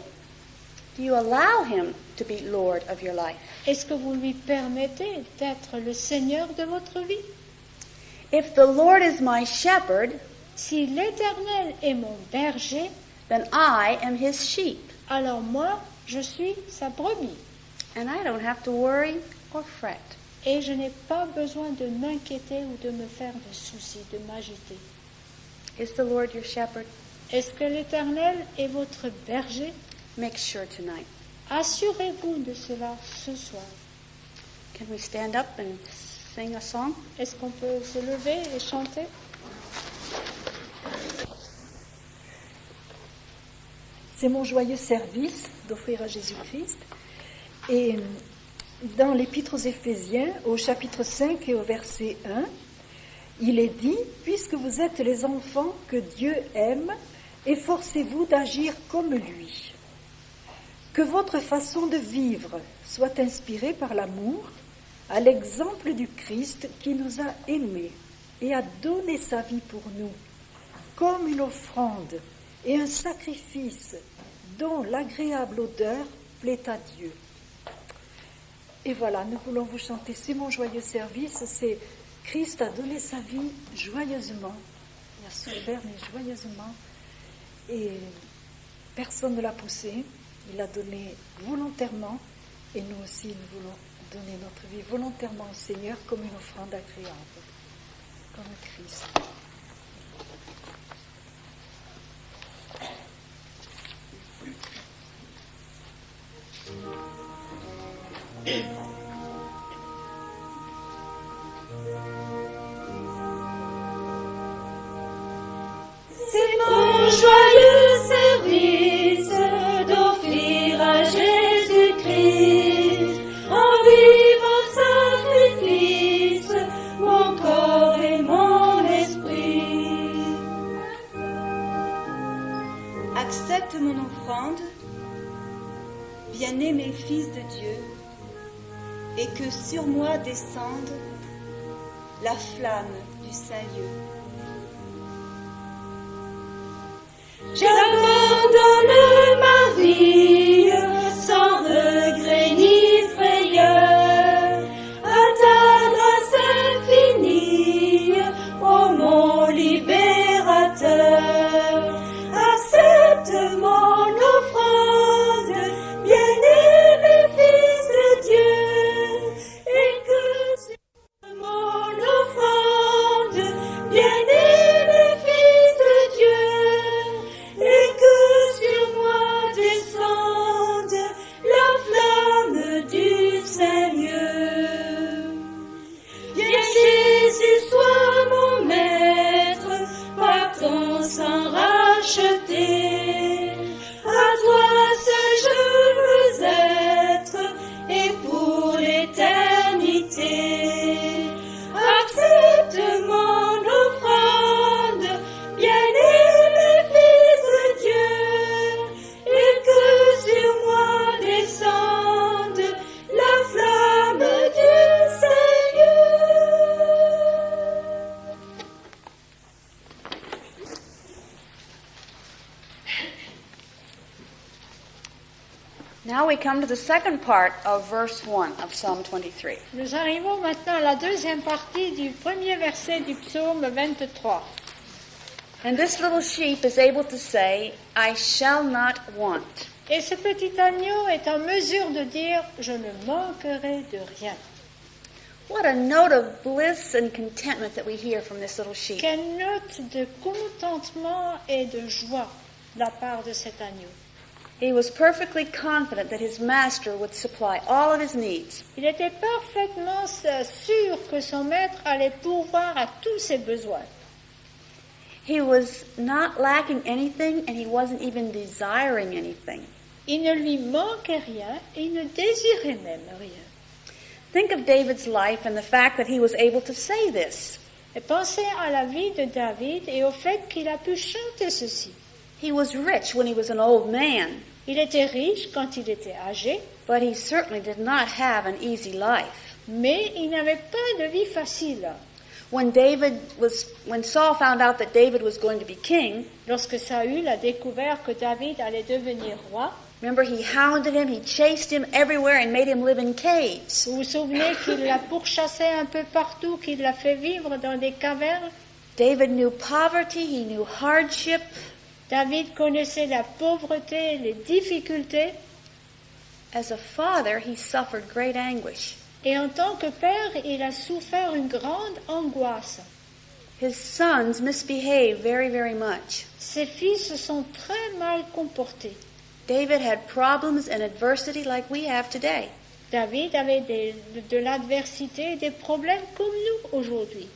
Do you allow him to be Lord of your life? Est-ce que vous lui permettez d'être le Seigneur de votre vie? If the Lord is my shepherd, Si l'Éternel est mon berger, then I am his sheep, alors moi, je suis sa brebis. and I don't have to worry or fret. Et je n'ai pas besoin de m'inquiéter ou de me faire de soucis, de m'agiter. Is the Lord your shepherd? Est-ce que l'Éternel est votre berger? Make sure tonight. Assurez-vous de cela ce soir. Can we stand up and sing a song? Est-ce qu'on peut se lever et chanter? C'est mon joyeux service d'offrir à Jésus-Christ. Et dans l'Épître aux Éphésiens, au chapitre 5 et au verset 1, Il est dit, puisque vous êtes les enfants que Dieu aime, efforcez-vous d'agir comme lui. Que votre façon de vivre soit inspirée par l'amour, à l'exemple du Christ qui nous a aimés et a donné sa vie pour nous, comme une offrande et un sacrifice dont l'agréable odeur plaît à Dieu. Et voilà, nous voulons vous chanter, c'est mon joyeux service, c'est Christ a donné sa vie joyeusement, il a souffert mais joyeusement, et personne ne l'a poussé, il l'a donné volontairement, et nous aussi nous voulons donner notre vie volontairement au Seigneur comme une offrande agréable, comme Christ. C'est mon joyeux service d'offrir à Jésus-Christ en vivant sacrifice mon corps et mon esprit. Accepte mon offrande, bien-aimé Fils de Dieu, et que sur moi descende la flamme du Saint-Lieu. J'abandonne ma vie sans regret ni frayeur à ta grâce infinie, ô mon libérateur. Accepte mon offrande, bien-aimé Fils de Dieu, et que sur mon offrande, bien-aimé Fils de Dieu, et que sur moi descende la flamme du Seigneur. Viens Jésus, sois mon maître, par ton sang racheté. À toi seul je veux être, et pour l'éternité. Accepte mon offrande, bien-aimé Fils de Dieu, et que sur moi descende la flamme du Seigneur. Now we come to the second part of verse 1 of Psalm 23. Nous arrivons maintenant à la deuxième partie du premier verset du psaume 23. And this little sheep is able to say, I shall not want. Et ce petit agneau est en mesure de dire « Je ne manquerai de rien What a note of bliss and contentment that we hear from this little ». sheep. Quelle note de contentement et de joie de la part de cet agneau. He was perfectly confident that his master would supply all of his needs. Il était parfaitement sûr que son maître allait pourvoir à tous ses besoins. He was not lacking anything, and he wasn't even desiring anything. Il ne lui manquait rien et il ne désirait même rien. Think of David's life and the fact that he was able to say this. Et pensez à la vie de David et au fait qu'il a pu chanter ceci. He was rich when he was an old man, Il était riche quand il était âgé, but he certainly did not have an easy life. mais il n'avait pas de vie facile. When Saul found out that David was going to be king, Lorsque Saül a découvert que David allait devenir roi, remember he hounded him, he chased him everywhere and made him live in caves. vous vous souvenez qu'il l'a pourchassé un peu partout, qu'il l'a fait vivre dans des cavernes? David knew poverty, he knew hardship. David connaissait la pauvreté, les difficultés, As a father, he suffered great anguish. et en tant que père, il a souffert une grande angoisse. His sons misbehaved very, very much. Ses fils se sont très mal comportés. David had problems and adversity like we have today. David avait de l'adversité, des problèmes comme nous aujourd'hui.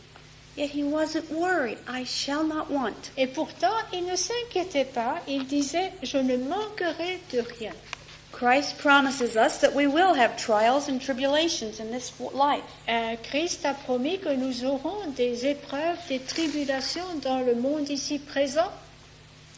Yet he wasn't worried. I shall not want. Et pourtant, il ne s'inquiétait pas, il disait « Je ne manquerai de rien ». Christ promises us that we will have trials and tribulations in this life. Christ a promis que nous aurons des épreuves, des tribulations dans le monde ici présent.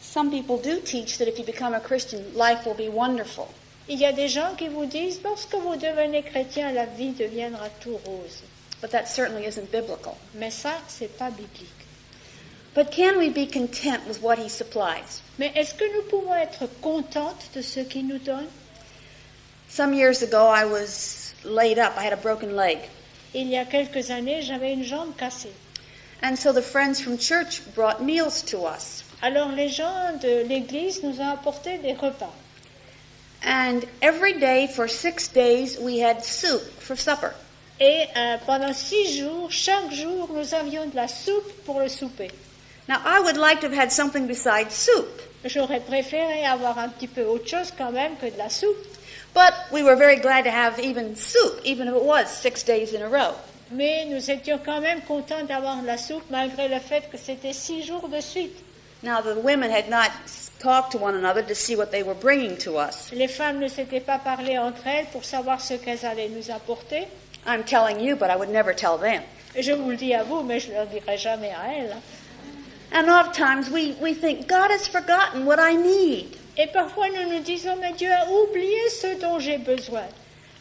Some people do teach that if you become a Christian, life will be wonderful. Il y a des gens qui vous disent, lorsque vous devenez chrétien, la vie deviendra tout rose. But that certainly isn't biblical. Mais ça, c'est pas biblique. But can we be content with what he supplies? Mais est-ce que nous pouvons être contentes de ce qu'il nous donne? Some years ago, I was laid up. I had a broken leg. Il y a quelques années, j'avais une jambe cassée. And so the friends from church brought meals to us. Alors les gens de l'église nous ont apporté des repas. And every day for 6 days, we had soup for supper. Et pendant 6 jours, chaque jour, nous avions de la soupe pour le souper. Now, I would like to have had something besides soup. J'aurais préféré avoir un petit peu autre chose quand même que de la soupe. But we were very glad to have even soup, even if it was 6 days in a row. Mais nous étions quand même contents d'avoir de la soupe malgré le fait que c'était 6 jours de suite. Now, the women had not talked to one another to see what they were bringing to us. Les femmes ne s'étaient pas parlé entre elles pour savoir ce qu'elles allaient nous apporter. I'm telling you, but I would never tell them. Et je vous le dis à vous, mais je ne le dirai jamais à elles. And oftentimes we think, God has forgotten what I need. Et parfois nous nous disons, mais Dieu a oublié ce dont j'ai besoin.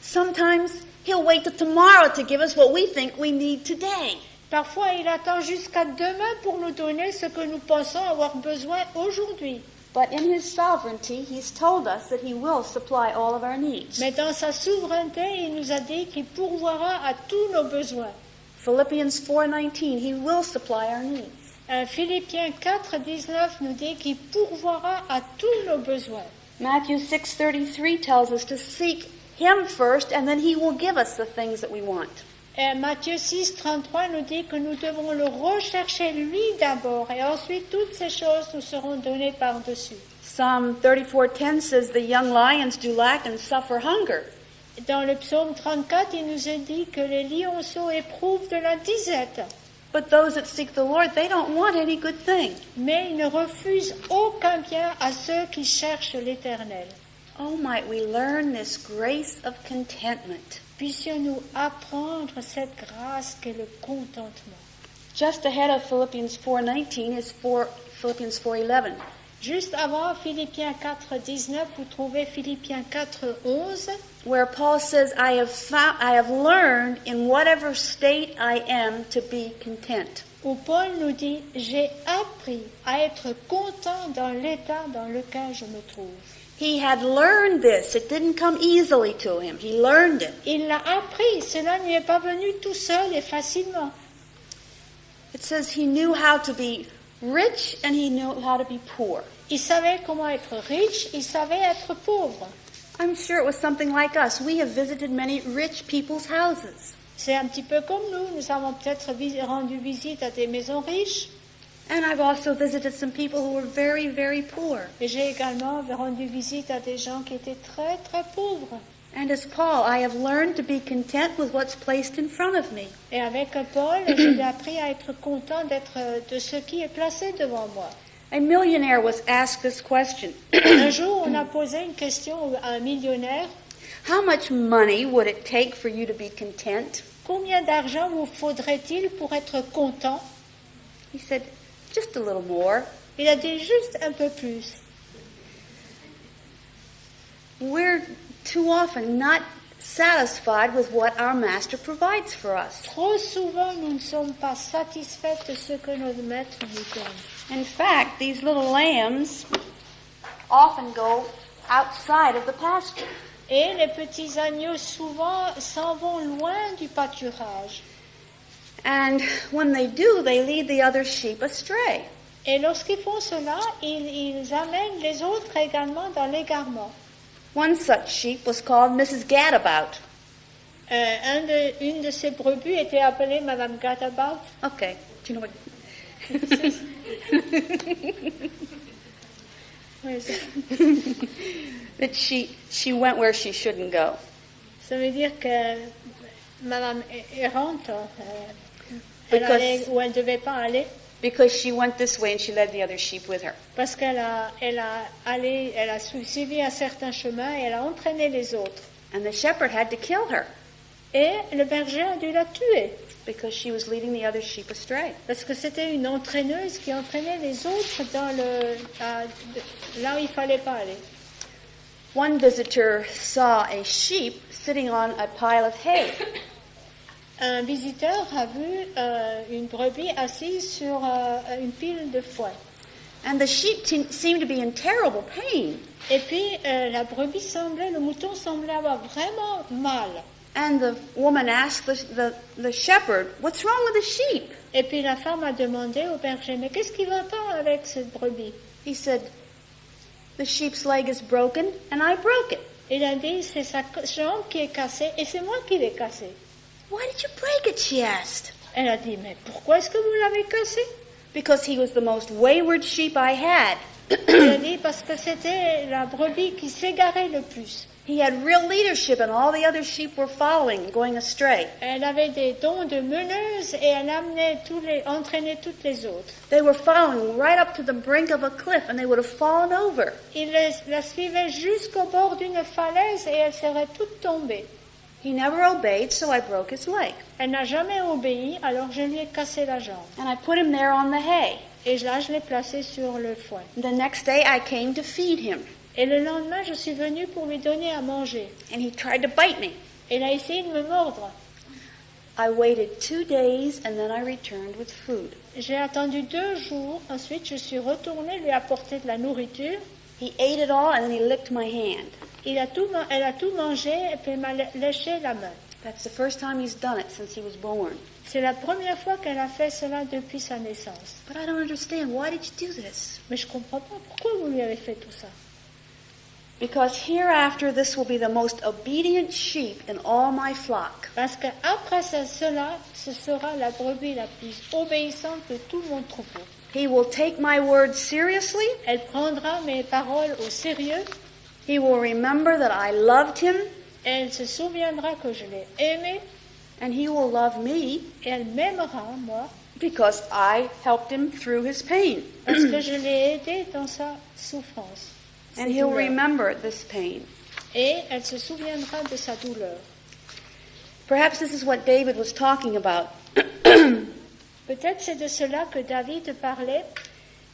Sometimes he'll wait till tomorrow to give us what we think we need today. Parfois il attend jusqu'à demain pour nous donner ce que nous pensons avoir besoin aujourd'hui. But in his sovereignty, he's told us that he will supply all of our needs. Mais dans sa souveraineté, il nous a dit qu'il pourvoira à tous nos besoins. Philippians 4:19, he will supply our needs. Philippiens 4:19 nous dit qu'il pourvoira à tous nos besoins. Matthew 6:33 tells us to seek him first, and then he will give us the things that we want. Matthieu 6:33 nous dit que nous devons le rechercher lui d'abord et ensuite toutes ces choses nous seront données par-dessus. Psalm 34:10 says the young lions do lack and suffer hunger. Dans le psaume 34, il nous est dit que les lionceaux éprouvent de la disette. But those that seek the Lord, they don't want any good thing. Mais ils ne refusent aucun bien à ceux qui cherchent l'Éternel. Oh, might we learn this grace of contentment. Puissions-nous apprendre cette grâce qu'est le contentement. Just ahead of Philippians 4:19 is Philippians 4:11. Juste avant Philippiens 4:19, vous trouvez Philippiens 4:11, where Paul says, I have learned in whatever state I am to be content. où Paul nous dit « J'ai appris à être content dans l'état dans lequel je me trouve ». He had learned this. It didn't come easily to him. He learned it. Il l'a appris, cela ne lui est pas venu tout seul et facilement. It says he knew how to be rich and he knew how to be poor. Il savait comment être riche, il savait être pauvre. I'm sure it was something like us. We have visited many rich people's houses. C'est un petit peu comme nous avons peut-être rendu visite à des maisons riches. And I've also visited some people who were very, very poor. Et j'ai également rendu visite à des gens qui étaient très, très pauvres. And as Paul, I have learned to be content with what's placed in front of me. Et avec Paul, j'ai appris à être content de ce qui est placé devant moi. A millionaire was asked this question. Un jour, on a posé une question à un millionnaire. How much money would it take for you to be content? Combien d'argent vous faudrait-il pour être content? He said, just a little more. Il a dit juste un peu plus. We're too often not satisfied with what our master provides for us. Trop souvent, nous ne sommes pas satisfaits de ce que notre maître nous donne. In fact, these little lambs often go outside of the pasture. Et les petits agneaux souvent s'en vont loin du pâturage. And when they do, they lead the other sheep astray. Et lorsqu'ils font cela, ils amènent les autres également dans l'égarement. One such sheep was called Mrs. Gadabout. Une de ces brebis était appelée Madame Gadabout. Okay. Do you know what? Where is it? That she went where she shouldn't go. Ça veut dire que Madame errante, elle allait où elle ne devait pas aller. because she went this way and she led the other sheep with her. Parce elle a suivi un certain chemin et elle a entraîné les autres. And the shepherd had to kill her Et le berger a dû la tuer. because she was leading the other sheep astray. Parce que c'était une entraîneuse qui entraînait les autres là où il fallait pas aller. One visitor saw a sheep sitting on a pile of hay. Un visiteur a vu une brebis assise sur une pile de foin. And the sheep seemed to be in terrible pain. Et puis le mouton semblait avoir vraiment mal. And the woman asked the shepherd, "What's wrong with the sheep?" Et puis la femme a demandé au berger, mais qu'est-ce qui va pas avec cette brebis? He said, "The sheep's leg is broken and I broke it." Il a dit, c'est sa jambe qui est cassée et c'est moi qui l'ai cassée. "Why did you break it?" she asked. Elle a dit, mais pourquoi est-ce que vous l'avez cassée? Because he was the most wayward sheep I had. Elle a dit, parce que c'était la brebis qui s'égarait le plus. He had real leadership and all the other sheep were following, going astray. Elle avait des dons de meneuse et elle entraînait toutes les autres. They were following right up to the brink of a cliff and they would have fallen over. Il la suivait jusqu'au bord d'une falaise et elle serait toute tombée. He never obeyed, so I broke his leg. Elle n'a jamais obéi, alors je lui ai cassé la jambe. And I put him there on the hay. Et là, je l'ai placé sur le foin. The next day I came to feed him. Et le lendemain, je suis venue pour lui donner à manger. And he tried to bite me. Elle a essayé de me mordre. I waited 2 days and then I returned with food. J'ai attendu 2 jours. Ensuite, je suis retournée lui apporter de la nourriture. He ate it all and then he licked my hand. Elle a tout mangé et puis elle m'a léché la main. That's the first time he's done it since he was born. C'est la première fois qu'elle a fait cela depuis sa naissance. But I don't understand. Why did you do this? Mais je comprends pas pourquoi vous lui avez fait tout ça. Because hereafter this will be the most obedient sheep in all my flock. Parce qu'après cela, ce sera la brebis la plus obéissante de tout mon troupeau. He will take my words seriously. Elle prendra mes paroles au sérieux. He will remember that I loved him. Elle se souviendra que je l'ai aimé. And he will love me. Et elle m'aimera, moi. Because I helped him through his pain. Parce que je l'ai aidé dans sa souffrance. And he'll remember this pain. Et elle se souviendra de sa douleur. Perhaps this is what David was talking about. Peut-être c'est de cela que David parlait.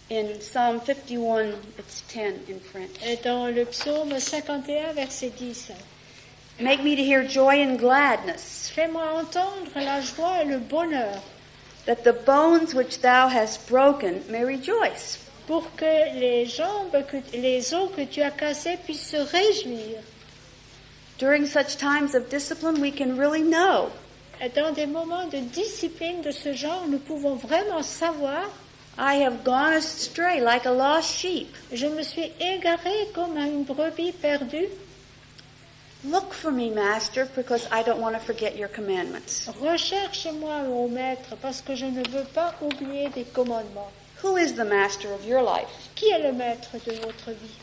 In Psalm 51, it's 10 in French. Et dans le psaume 51, verset 10. Make me to hear joy and gladness, Fais-moi entendre la joie et le bonheur, that the bones which thou hast broken may rejoice. pour que les os que tu as cassés puissent se réjouir. During such times of discipline, we can really know Et dans des moments de discipline de ce genre, nous pouvons vraiment savoir, I have gone astray like a lost sheep. je me suis égarée comme une brebis perdue. Look for me, Master, because I don't want to forget your commandments. Recherche-moi, mon maître, parce que je ne veux pas oublier des commandements. Who is the master of your life? Qui est le maître de votre vie?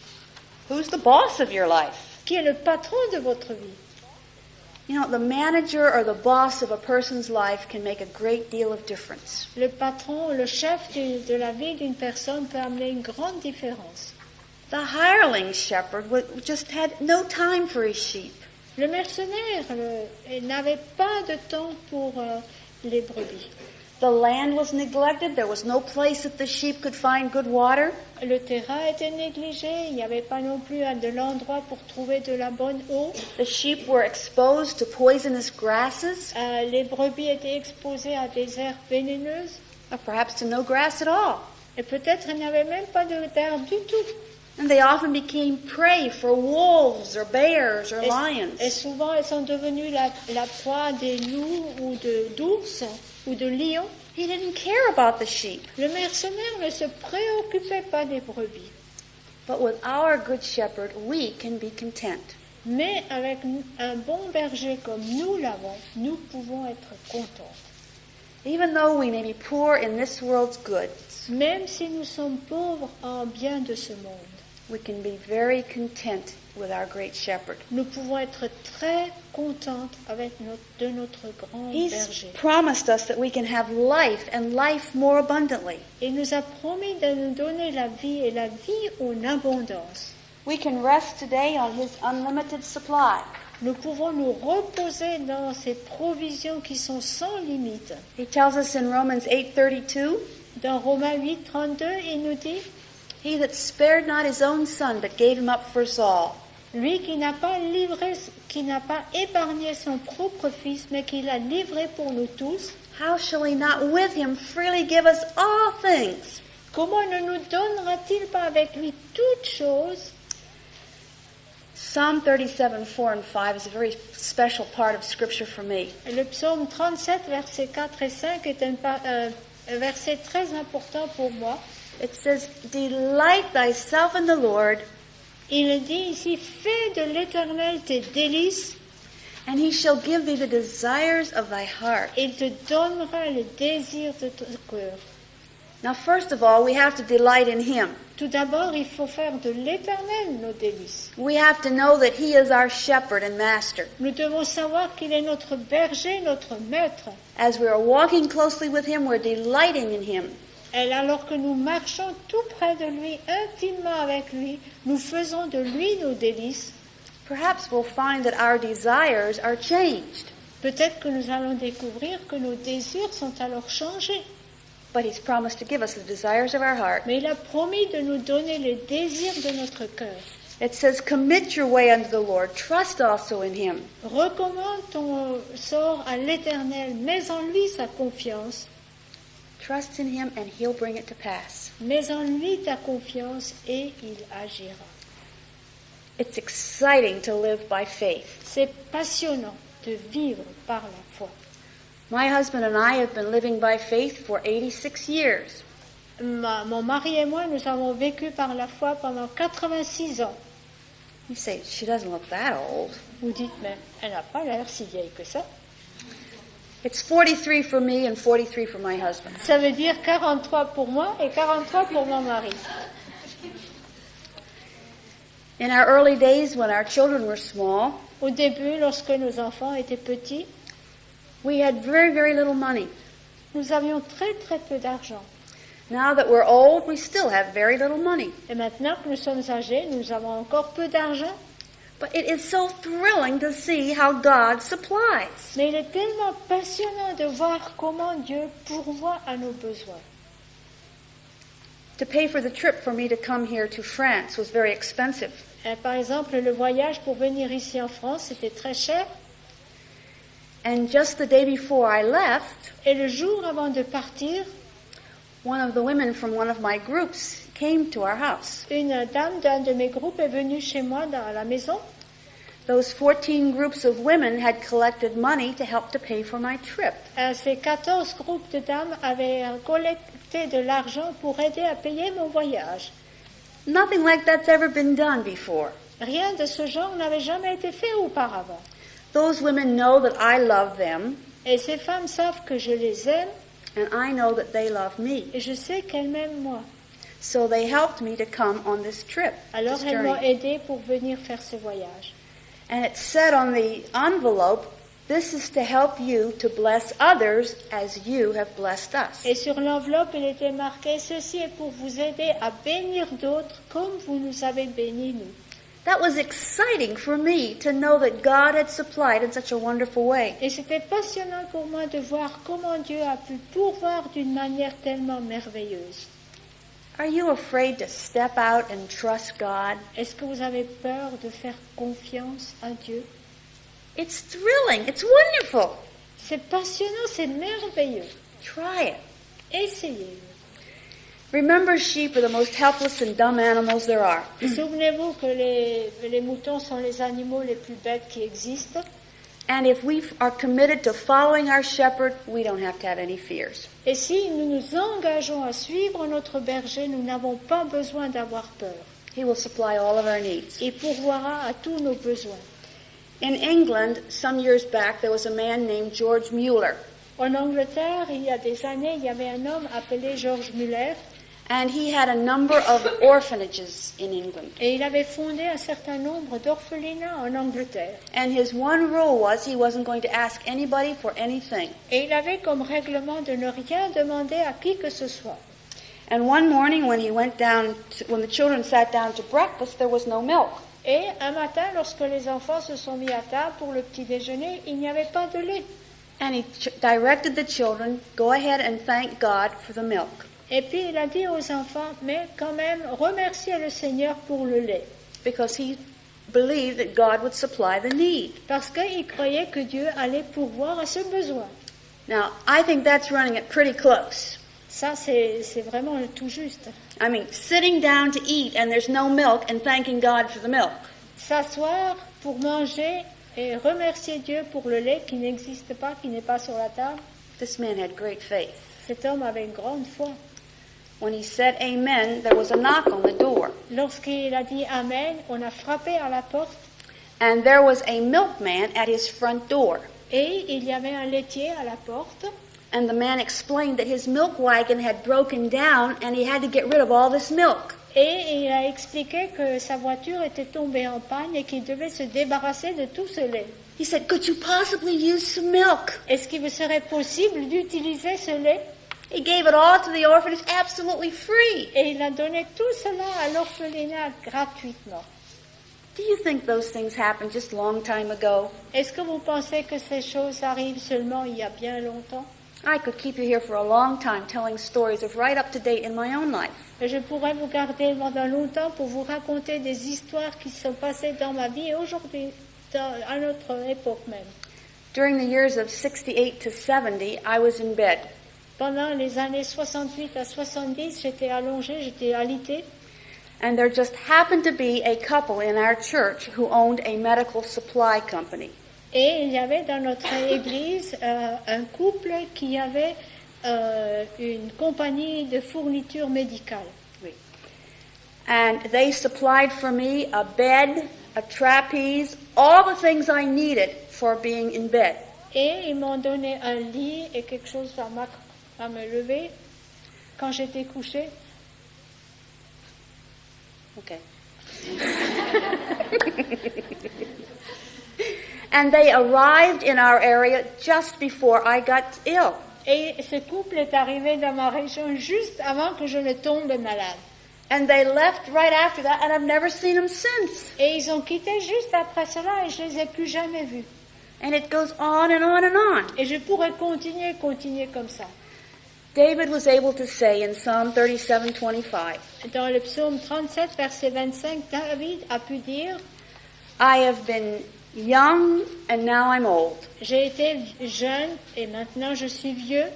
Who's the boss of your life? Qui est le patron de votre vie? You know, the manager or the boss of a person's life can make a great deal of difference. Le patron, le chef de la vie d'une personne peut amener une grande différence. The hireling shepherd just had no time for his sheep. Le mercenaire n'avait pas de temps pour les brebis. The land was neglected. There was no place that the sheep could find good water. Le terrain était négligé, il n'y avait pas non plus de l'endroit pour trouver de la bonne eau. The sheep were exposed to poisonous grasses, Les brebis étaient exposées à des herbes vénéneuses. or perhaps to no grass at all. Et peut-être il n'y avait même pas d'herbe du tout. And they often became prey for wolves or bears or Et lions. souvent, elles sont devenues la proie des loups ou d'ours ou de lions. He didn't care about the sheep. Le mercenaire ne se préoccupait pas des brebis. But with our good shepherd, we can be content. Mais avec un bon berger comme nous l'avons, nous pouvons être contents. Even though we may be poor in this world's goods, Même si nous sommes pauvres en bien de ce monde. we can be very content with our great shepherd. nous pouvons être très contentes de notre grand He's berger. promised us that we can have life and life more abundantly. Il nous a promis de nous donner la vie et la vie en abondance. We can rest today on his unlimited supply. Nous pouvons nous reposer dans ces provisions qui sont sans limite. He tells us in Romans 8:32, Dans Romains 8, 32, il nous dit, he that spared not his own son, but gave him up for us all. lui qui n'a pas épargné son propre fils, mais qui l'a livré pour nous tous, How shall he not with him freely give us all things? comment ne nous donnera-t-il pas avec lui toutes choses? Psalm 37, 4 and 5 is a very special part of Scripture for me. Le psaume 37, versets 4 et 5 est un verset très important pour moi. It says, delight thyself in the Lord, Il dit ici, fais de l'Éternel tes délices, and he shall give thee the desires of thy heart. et il te donnera le désir de ton cœur. Now, first of all, we have to delight in him. Tout d'abord, il faut faire de l'Éternel nos délices. We have to know that he is our shepherd and master. Nous devons savoir qu'il est notre berger, notre maître. As we are walking closely with him, we're delighting in him. Et alors que nous marchons tout près de lui, intimement avec lui, nous faisons de lui nos délices. Perhaps we'll find that our desires are changed. Peut-être que nous allons découvrir que nos désirs sont alors changés. But he's promised to give us the desires of our heart. Mais il a promis de nous donner les désirs de notre cœur. It says, commit your way unto the Lord. Trust also in him. Recommande ton sort à l'Éternel, mets en lui sa confiance. Trust in him and he'll bring it to pass. Mets en lui ta confiance et il agira. It's exciting to live by faith. C'est passionnant de vivre par la foi. My husband and I have been living by faith for 86 years. Mon mari et moi, nous avons vécu par la foi pendant 86 ans. You say, she doesn't look that old. Vous dites, mais elle n'a pas l'air si vieille que ça. It's 43 for me and 43 for my husband. Ça veut dire 43 pour moi et 43 pour mon mari. In our early days when our children were small, Au début, lorsque nos enfants étaient petits, we had very, very little money. nous avions très très peu d'argent. Now that we're old, we still have very little money. Et maintenant que nous sommes âgés, nous avons encore peu d'argent. But it is so thrilling to see how God supplies. Mais il est tellement passionnant de voir comment Dieu pourvoit à nos besoins. To pay for the trip for me to come here to France was very expensive. Et par exemple, le voyage pour venir ici en France, c'était très cher. And just the day before I left, Et le jour avant de partir, one of the women from one of my groups came to our house. une dame d'un de mes groupes est venue chez moi à la maison. Those 14 groups of women had collected money to help to pay for my trip. Ces 14 groupes de dames avaient collecté de l'argent pour aider à payer mon voyage. Nothing like that's ever been done before. Rien de ce genre n'avait jamais été fait auparavant. Those women know that I love them, Et ces femmes savent que je les aime and I know that they love me. et je sais qu'elles m'aiment moi. So they helped me to come on this trip, Alors this elles m'ont journey. aidé pour venir faire ce voyage. And it said on the envelope, this is to help you to bless others as you have blessed us. Et sur l'enveloppe, il était marqué, ceci est pour vous aider à bénir d'autres comme vous nous avez bénis nous. That was exciting for me to know that God had supplied in such a wonderful way. Et c'était passionnant pour moi de voir comment Dieu a pu pourvoir d'une manière tellement merveilleuse. Are you afraid to step out and trust God? Est-ce que vous avez peur de faire confiance à Dieu? It's thrilling. It's wonderful. C'est passionnant, c'est merveilleux. Try it. Essayez-le. Remember, sheep are the most helpless and dumb animals there are. Et souvenez-vous que les moutons sont les animaux les plus bêtes qui existent. And if we are committed to following our shepherd, we don't have to have any fears. Et si nous nous engageons à suivre notre berger, nous n'avons pas besoin d'avoir peur. He will supply all of our needs. Il pourvoira à tous nos besoins. In England, some years back, there was a man named George Mueller. En Angleterre, il y a des années, il y avait un homme appelé George Muller. And he had a number of orphanages in England. Et il avait fondé un certain nombre d'orphelinats en Angleterre. And his one rule was he wasn't going to ask anybody for anything. Et il avait comme règlement de ne rien demander à qui que ce soit. And one morning when when the children sat down to breakfast, there was no milk. Et un matin, lorsque les enfants se sont mis à table pour le petit déjeuner, il n'y avait pas de lait. And he directed the children, go ahead and thank God for the milk. Et puis il a dit aux enfants, mais quand même, remerciez le Seigneur pour le lait. Because he believed that God would supply the need. Parce qu'il croyait que Dieu allait pourvoir à ce besoin. Now, I think that's running it pretty close. Ça, c'est vraiment tout juste. I mean, sitting down to eat and there's no milk and thanking God for the milk. S'asseoir pour manger et remercier Dieu pour le lait qui n'existe pas, qui n'est pas sur la table. This man had great faith. Cet homme avait une grande foi. When he said amen, there was a knock on the door. Lorsqu'il a dit Amen, on a frappé à la porte And there was a milkman at his front door. et il y avait un laitier à la porte. And the man explained that his milk wagon had broken down and he had to get rid of all this milk. Et il a expliqué que sa voiture était tombée en panne et qu'il devait se débarrasser de tout ce lait. He said, could you possibly use some milk? Est-ce qu'il vous serait possible d'utiliser ce lait? He gave it all to the orphanage absolutely free. Et il a donné tout cela à l'orphelinat gratuitement. Do you think those things happened just a long time ago? Est-ce que vous pensez que ces choses arrivent seulement il y a bien longtemps? I could keep you here for a long time telling stories of right up to date in my own life. Et je pourrais vous garder pendant longtemps pour vous raconter des histoires qui se sont passées dans ma vie et aujourd'hui, à notre époque même. During the years of 68 to 70, I was in bed. Pendant les années 68 à 70, j'étais allongée, j'étais alitée. And there just happened to be a couple in our church who owned a medical supply company. Et il y avait dans notre église un couple qui avait une compagnie de fourniture médicale. And they supplied for me a bed, a trapeze, all the things I needed for being in bed. Et ils m'ont donné un lit et quelque chose à me lever quand j'étais couchée. Okay. And they arrived in our area just before I got ill. Et ce couple est arrivé dans ma région juste avant que je ne tombe malade. And they left right after that, and I've never seen them since. Et ils ont quitté juste après cela et je les ai plus jamais vus. And it goes on and on and on. Et je pourrais continuer comme ça. David was able to say in Psalm 37:25, Dans le psaume 37, verset 25, David a pu dire, I have been young and now I'm old. j'ai été jeune et maintenant je suis vieux.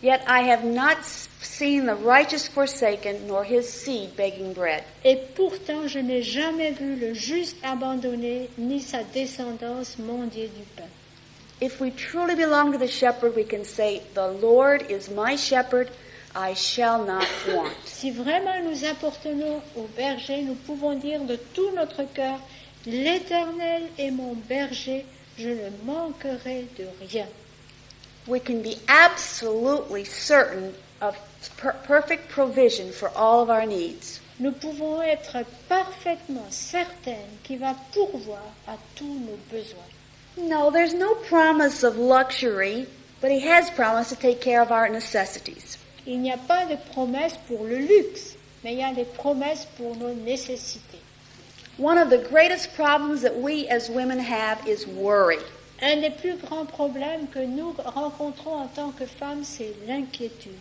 Yet I have not seen the righteous forsaken, nor his seed begging bread. Et pourtant je n'ai jamais vu le juste abandonné, ni sa descendance mendier du pain. If we truly belong to the shepherd, we can say, the Lord is my shepherd, I shall not want. Si vraiment nous appartenons au berger, nous pouvons dire de tout notre cœur, l'Éternel est mon berger, je ne manquerai de rien. We can be absolutely certain of perfect provision for all of our needs. Nous pouvons être parfaitement certaines qu'il va pourvoir à tous nos besoins. No, there's no promise of luxury, but he has promised to take care of our necessities. Il n'y a pas de promesse pour le luxe, mais il y a des promesses pour nos nécessités. One of the greatest problems that we as women have is worry. Un des plus grands problèmes que nous rencontrons en tant que femmes, c'est l'inquiétude.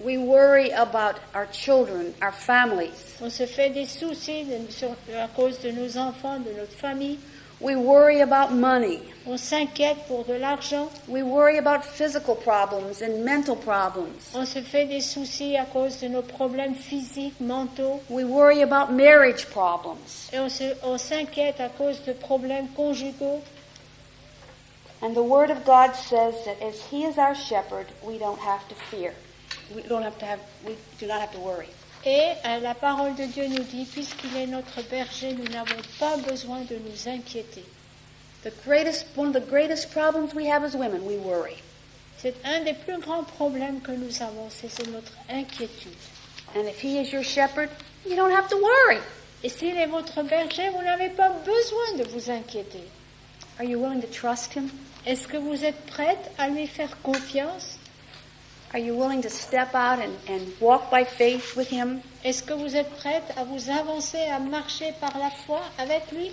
We worry about our children, our families. On se fait des soucis à cause de nos enfants, de notre famille. We worry about money. On s'inquiète pour de l'argent. We worry about physical problems and mental problems. On se fait des soucis à cause de nos problèmes physiques, mentaux. We worry about marriage problems. Et on s'inquiète à cause de problèmes conjugaux. And the Word of God says that as He is our shepherd, we don't have to fear. We do not have to worry. Et la parole de Dieu nous dit, puisqu'il est notre berger, nous n'avons pas besoin de nous inquiéter. One of the greatest problems we have as women, we worry. C'est un des plus grands problèmes que nous avons, c'est notre inquiétude. And if he is your shepherd, you don't have to worry. Et s'il est votre berger, vous n'avez pas besoin de vous inquiéter. Are you willing to trust him? Est-ce que vous êtes prête à lui faire confiance? Are you willing to step out and walk by faith with him? Est-ce que vous êtes prête à vous avancer, à marcher par la foi avec lui?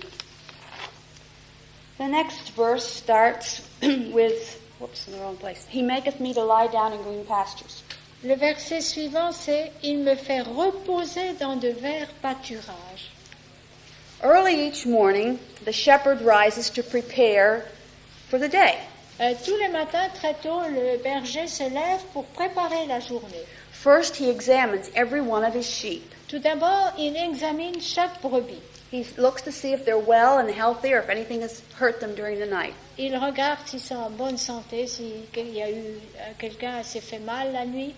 The next verse starts with, whoops, in the wrong place. He maketh me to lie down in green pastures. Le verset suivant, c'est « Il me fait reposer dans de verts pâturages ». Early each morning, the shepherd rises to prepare for the day. Tous les matins, très tôt, le berger se lève pour préparer la journée. First, he examines every one of his sheep. Tout d'abord, il examine chaque brebis. He looks to see if they're well and healthy or if anything has hurt them during the night. Il regarde s'ils sont en bonne santé, s'il y a eu quelqu'un s'est fait mal la nuit.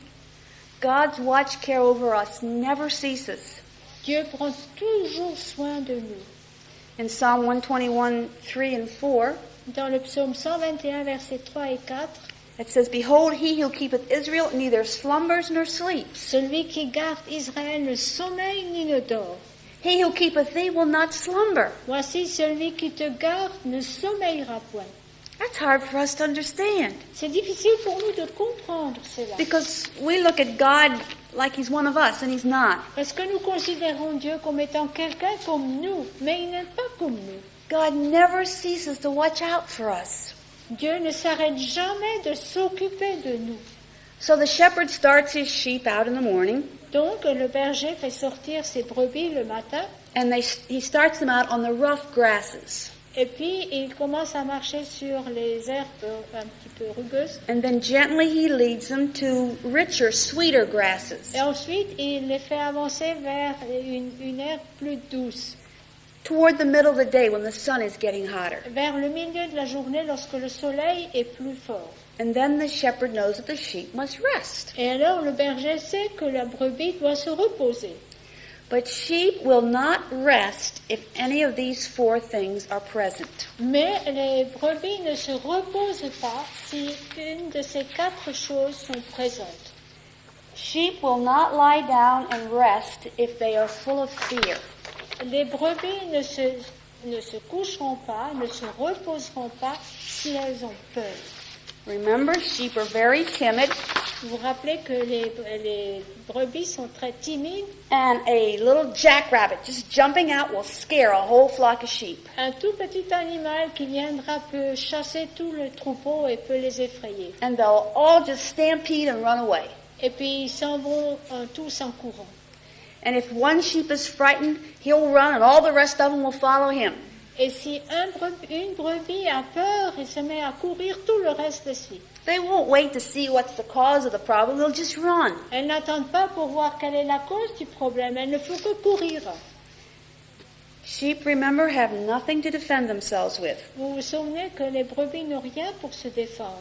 God's watch care over us never ceases. Dieu prend toujours soin de nous. In Psalm 121, 3 and 4, Dans le psaume 121, versets 3 et 4, it says, Behold, he who keepeth Israel neither slumbers nor sleeps. celui qui garde Israël ne sommeille ni ne dort. He who keepeth thee will not slumber. Voici celui qui te garde ne sommeillera point. That's hard for us to understand C'est difficile pour nous de comprendre cela. because we look at God like he's one of us and he's not. Parce que nous considérons Dieu comme étant quelqu'un comme nous, mais il n'est pas comme nous. God never ceases to watch out for us. Dieu ne s'arrête jamais de s'occuper de nous. So the shepherd starts his sheep out in the morning Donc le berger fait sortir ses brebis le matin and he starts them out on the rough grasses. et puis il commence à marcher sur les herbes un petit peu rugueuses. And then gently he leads them to richer, sweeter grasses. Et ensuite il les fait avancer vers une herbe plus douce, Toward the middle of the day when the sun is getting hotter. vers le milieu de la journée lorsque le soleil est plus fort. And then the shepherd knows that the sheep must rest. Et alors le berger sait que la brebis doit se reposer. But sheep will not rest if any of these four things are present. Mais les brebis ne se reposent pas si une de ces quatre choses sont présentes. Sheep will not lie down and rest if they are full of fear. Les brebis ne se coucheront pas, ne se reposeront pas si elles ont peur. Remember, sheep are very timid, Vous vous rappelez que les brebis sont très timides. and a little jackrabbit just jumping out will scare a whole flock of sheep. Un tout petit animal qui viendra peut chasser tout le troupeau et peut les effrayer. And they'll all just stampede and run away. Et puis ils s'en vont tous en courant. And if one sheep is frightened, he'll run and all the rest of them will follow him. Et si une brebis a peur et se met à courir, tout le reste le suit. They won't wait to see what's the cause of the problem, they'll just run. Elles n'attendent pas pour voir quelle est la cause du problème, elles ne font que courir. Sheep, remember, have nothing to defend themselves with. Vous vous souvenez que les brebis n'ont rien pour se défendre.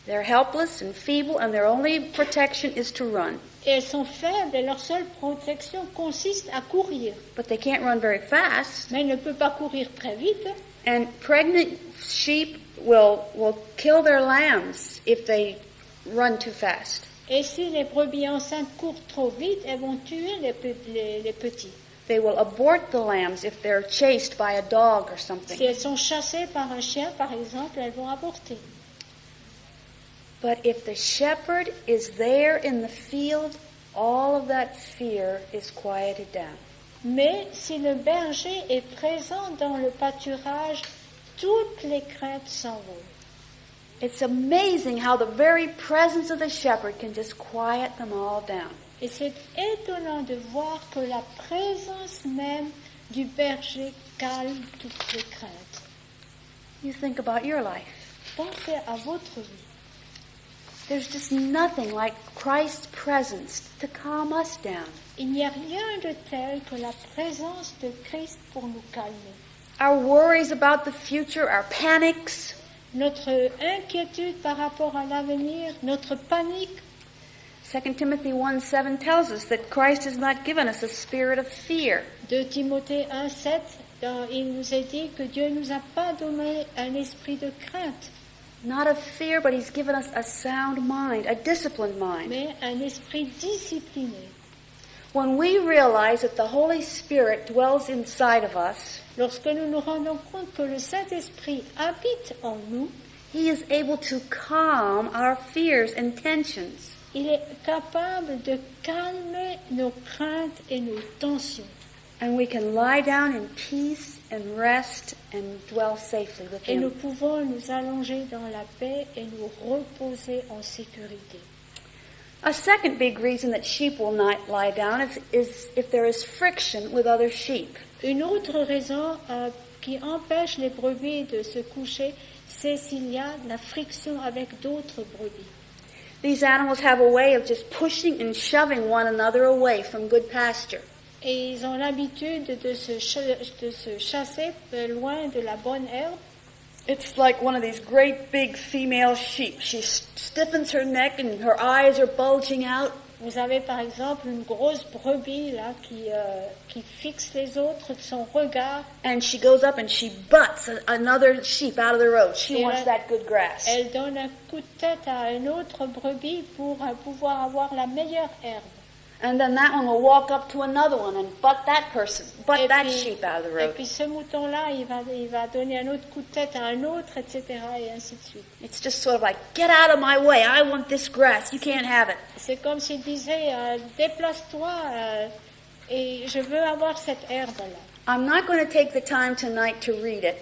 They're helpless and feeble, and their only protection is to run. Et elles sont faibles et leur seule protection consiste à courir. But they can't run very fast. Mais elles ne peuvent pas courir très vite. And pregnant sheep will kill their lambs if they run too fast. Et si les brebis enceintes courent trop vite, elles vont tuer les petits. They will abort the lambs if they're chased by a dog or something. Si elles sont chassées par un chien, par exemple, elles vont avorter. But if the shepherd is there in the field, all of that fear is quieted down. Mais si le berger est présent dans le pâturage, toutes les craintes s'envolent. It's amazing how the very presence of the shepherd can just quiet them all down. Et c'est étonnant de voir que la présence même du berger calme toutes les craintes. You think about your life. Pensez à votre vie. There's just nothing like Christ's presence to calm us down. Il n'y a rien de tel que la présence de Christ pour nous calmer. Our worries about the future, our panics, Notre inquiétude par rapport à l'avenir, notre panique. 2 Timothy 1:7 tells us that Christ has not given us a spirit of fear. De Timothée 1,7, il nous est dit que Dieu ne nous a pas donné un esprit de crainte, Not of fear, but he's given us a sound mind, a disciplined mind. mais un esprit discipliné. When we realize that the Holy Spirit dwells inside of us, Lorsque nous nous rendons compte que le Saint-Esprit habite en nous, He is able to calm our fears and tensions. il est capable de calmer nos craintes et nos tensions. And we can lie down in peace and rest and dwell safely with Et nous Him. pouvons nous allonger dans la paix et nous reposer en sécurité. A second big reason that sheep will not lie down is if there is friction with other sheep. Une autre raison qui empêche les brebis de se coucher, c'est s'il y a de la friction avec d'autres brebis. These animals have a way of just pushing and shoving one another away from good pasture. Et ils ont l'habitude de se chasser loin de la bonne herbe. It's like one of these great big female sheep. She stiffens her neck and her eyes are bulging out. Vous avez par exemple une grosse brebis là qui fixe les autres de son regard. And she goes up and she butts another sheep out of the road. She Et wants elle- that good grass. Elle donne un coup de tête à une autre brebis pour pouvoir avoir la meilleure herbe. And then that one will walk up to another one and butt that person, butt Et that puis- sheep out of the Et road. puis ce mouton-là, il va donner un autre coup de tête à un autre, etc. et ainsi de suite. It's just sort of like, get out of my way. I want this grass. You can't have it. C'est comme s'il disait, déplace-toi et je veux avoir cette herbe-là. I'm not going to take the time tonight to read it,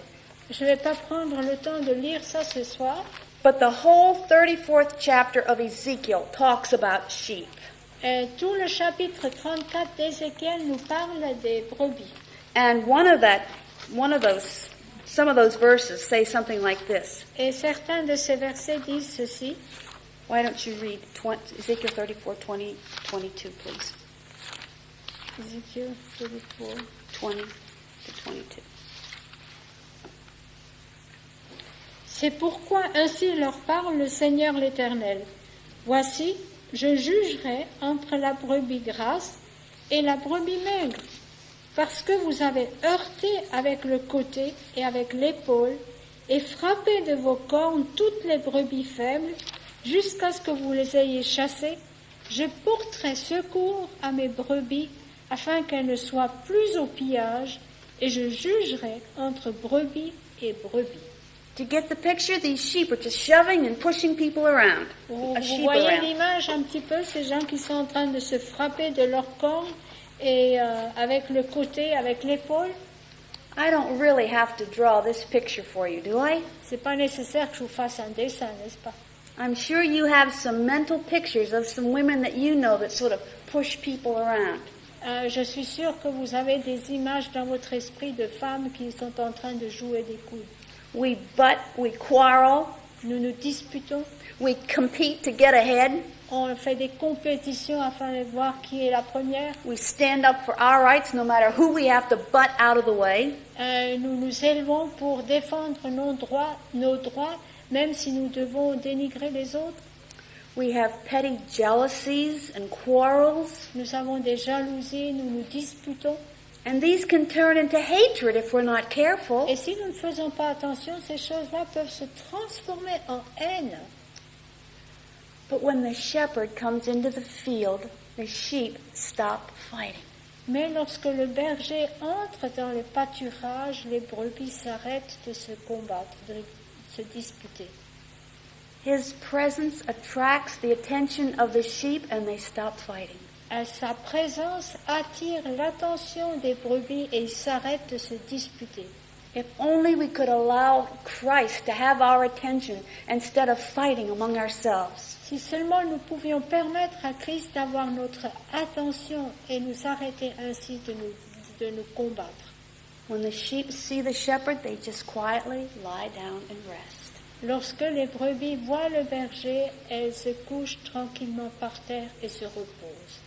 Je ne vais pas prendre le temps de lire ça ce soir, but the whole 34th chapter of Ezekiel talks about sheep. tout le chapitre 34 d'Ézéchiel nous parle des brebis. And some of those verses say something like this. Et certains de ces versets disent ceci. Why don't you read Ezekiel 34, 20, 22, please? Ézéchiel 34. 20 to 22. C'est pourquoi ainsi leur parle le Seigneur l'Éternel. Voici, je jugerai entre la brebis grasse et la brebis maigre, parce que vous avez heurté avec le côté et avec l'épaule, et frappé de vos cornes toutes les brebis faibles, jusqu'à ce que vous les ayez chassées. Je porterai secours à mes brebis, afin qu'elles ne soient plus au pillage, et je jugerai entre brebis et brebis. To get the picture, these sheep are just shoving and pushing people around. Vous Sheep voyez around. l'image un petit peu, ces gens qui sont en train de se frapper de leur corps et avec le côté, avec l'épaule. I don't really have to draw this picture for you, do I? C'est pas nécessaire que je vous fasse un dessin, n'est-ce pas? I'm sure you have some mental pictures of some women that you know that sort of push people around. Je suis sûre que vous avez des images dans votre esprit de femmes qui sont en train de jouer des coudes. We butt, we quarrel, Nous nous disputons, we compete to get ahead, on fait des compétitions afin de voir qui est la première. we stand up for our rights no matter who we have to butt out of the way. Nous nous élevons pour défendre nos droits, même si nous devons dénigrer les autres. We have petty jealousies and quarrels, Nous avons des jalousies, nous nous disputons. and these can turn into hatred if we're not careful. Et si nous ne faisons pas attention, ces choses-là peuvent se transformer en haine. But when the shepherd comes into the field, the sheep stop fighting. Mais lorsque le berger entre dans le pâturage, les brebis s'arrêtent de se combattre, de se disputer. His presence attracts the attention of the sheep and they stop fighting. Sa présence attire l'attention des brebis et ils s'arrêtent de se disputer. If only we could allow Christ to have our attention instead of fighting among ourselves. Si seulement nous pouvions permettre à Christ d'avoir notre attention et nous arrêter ainsi de nous combattre. When the sheep see the shepherd, they just quietly lie down and rest. Lorsque les brebis voient le berger, elles se couchent tranquillement par terre et se reposent.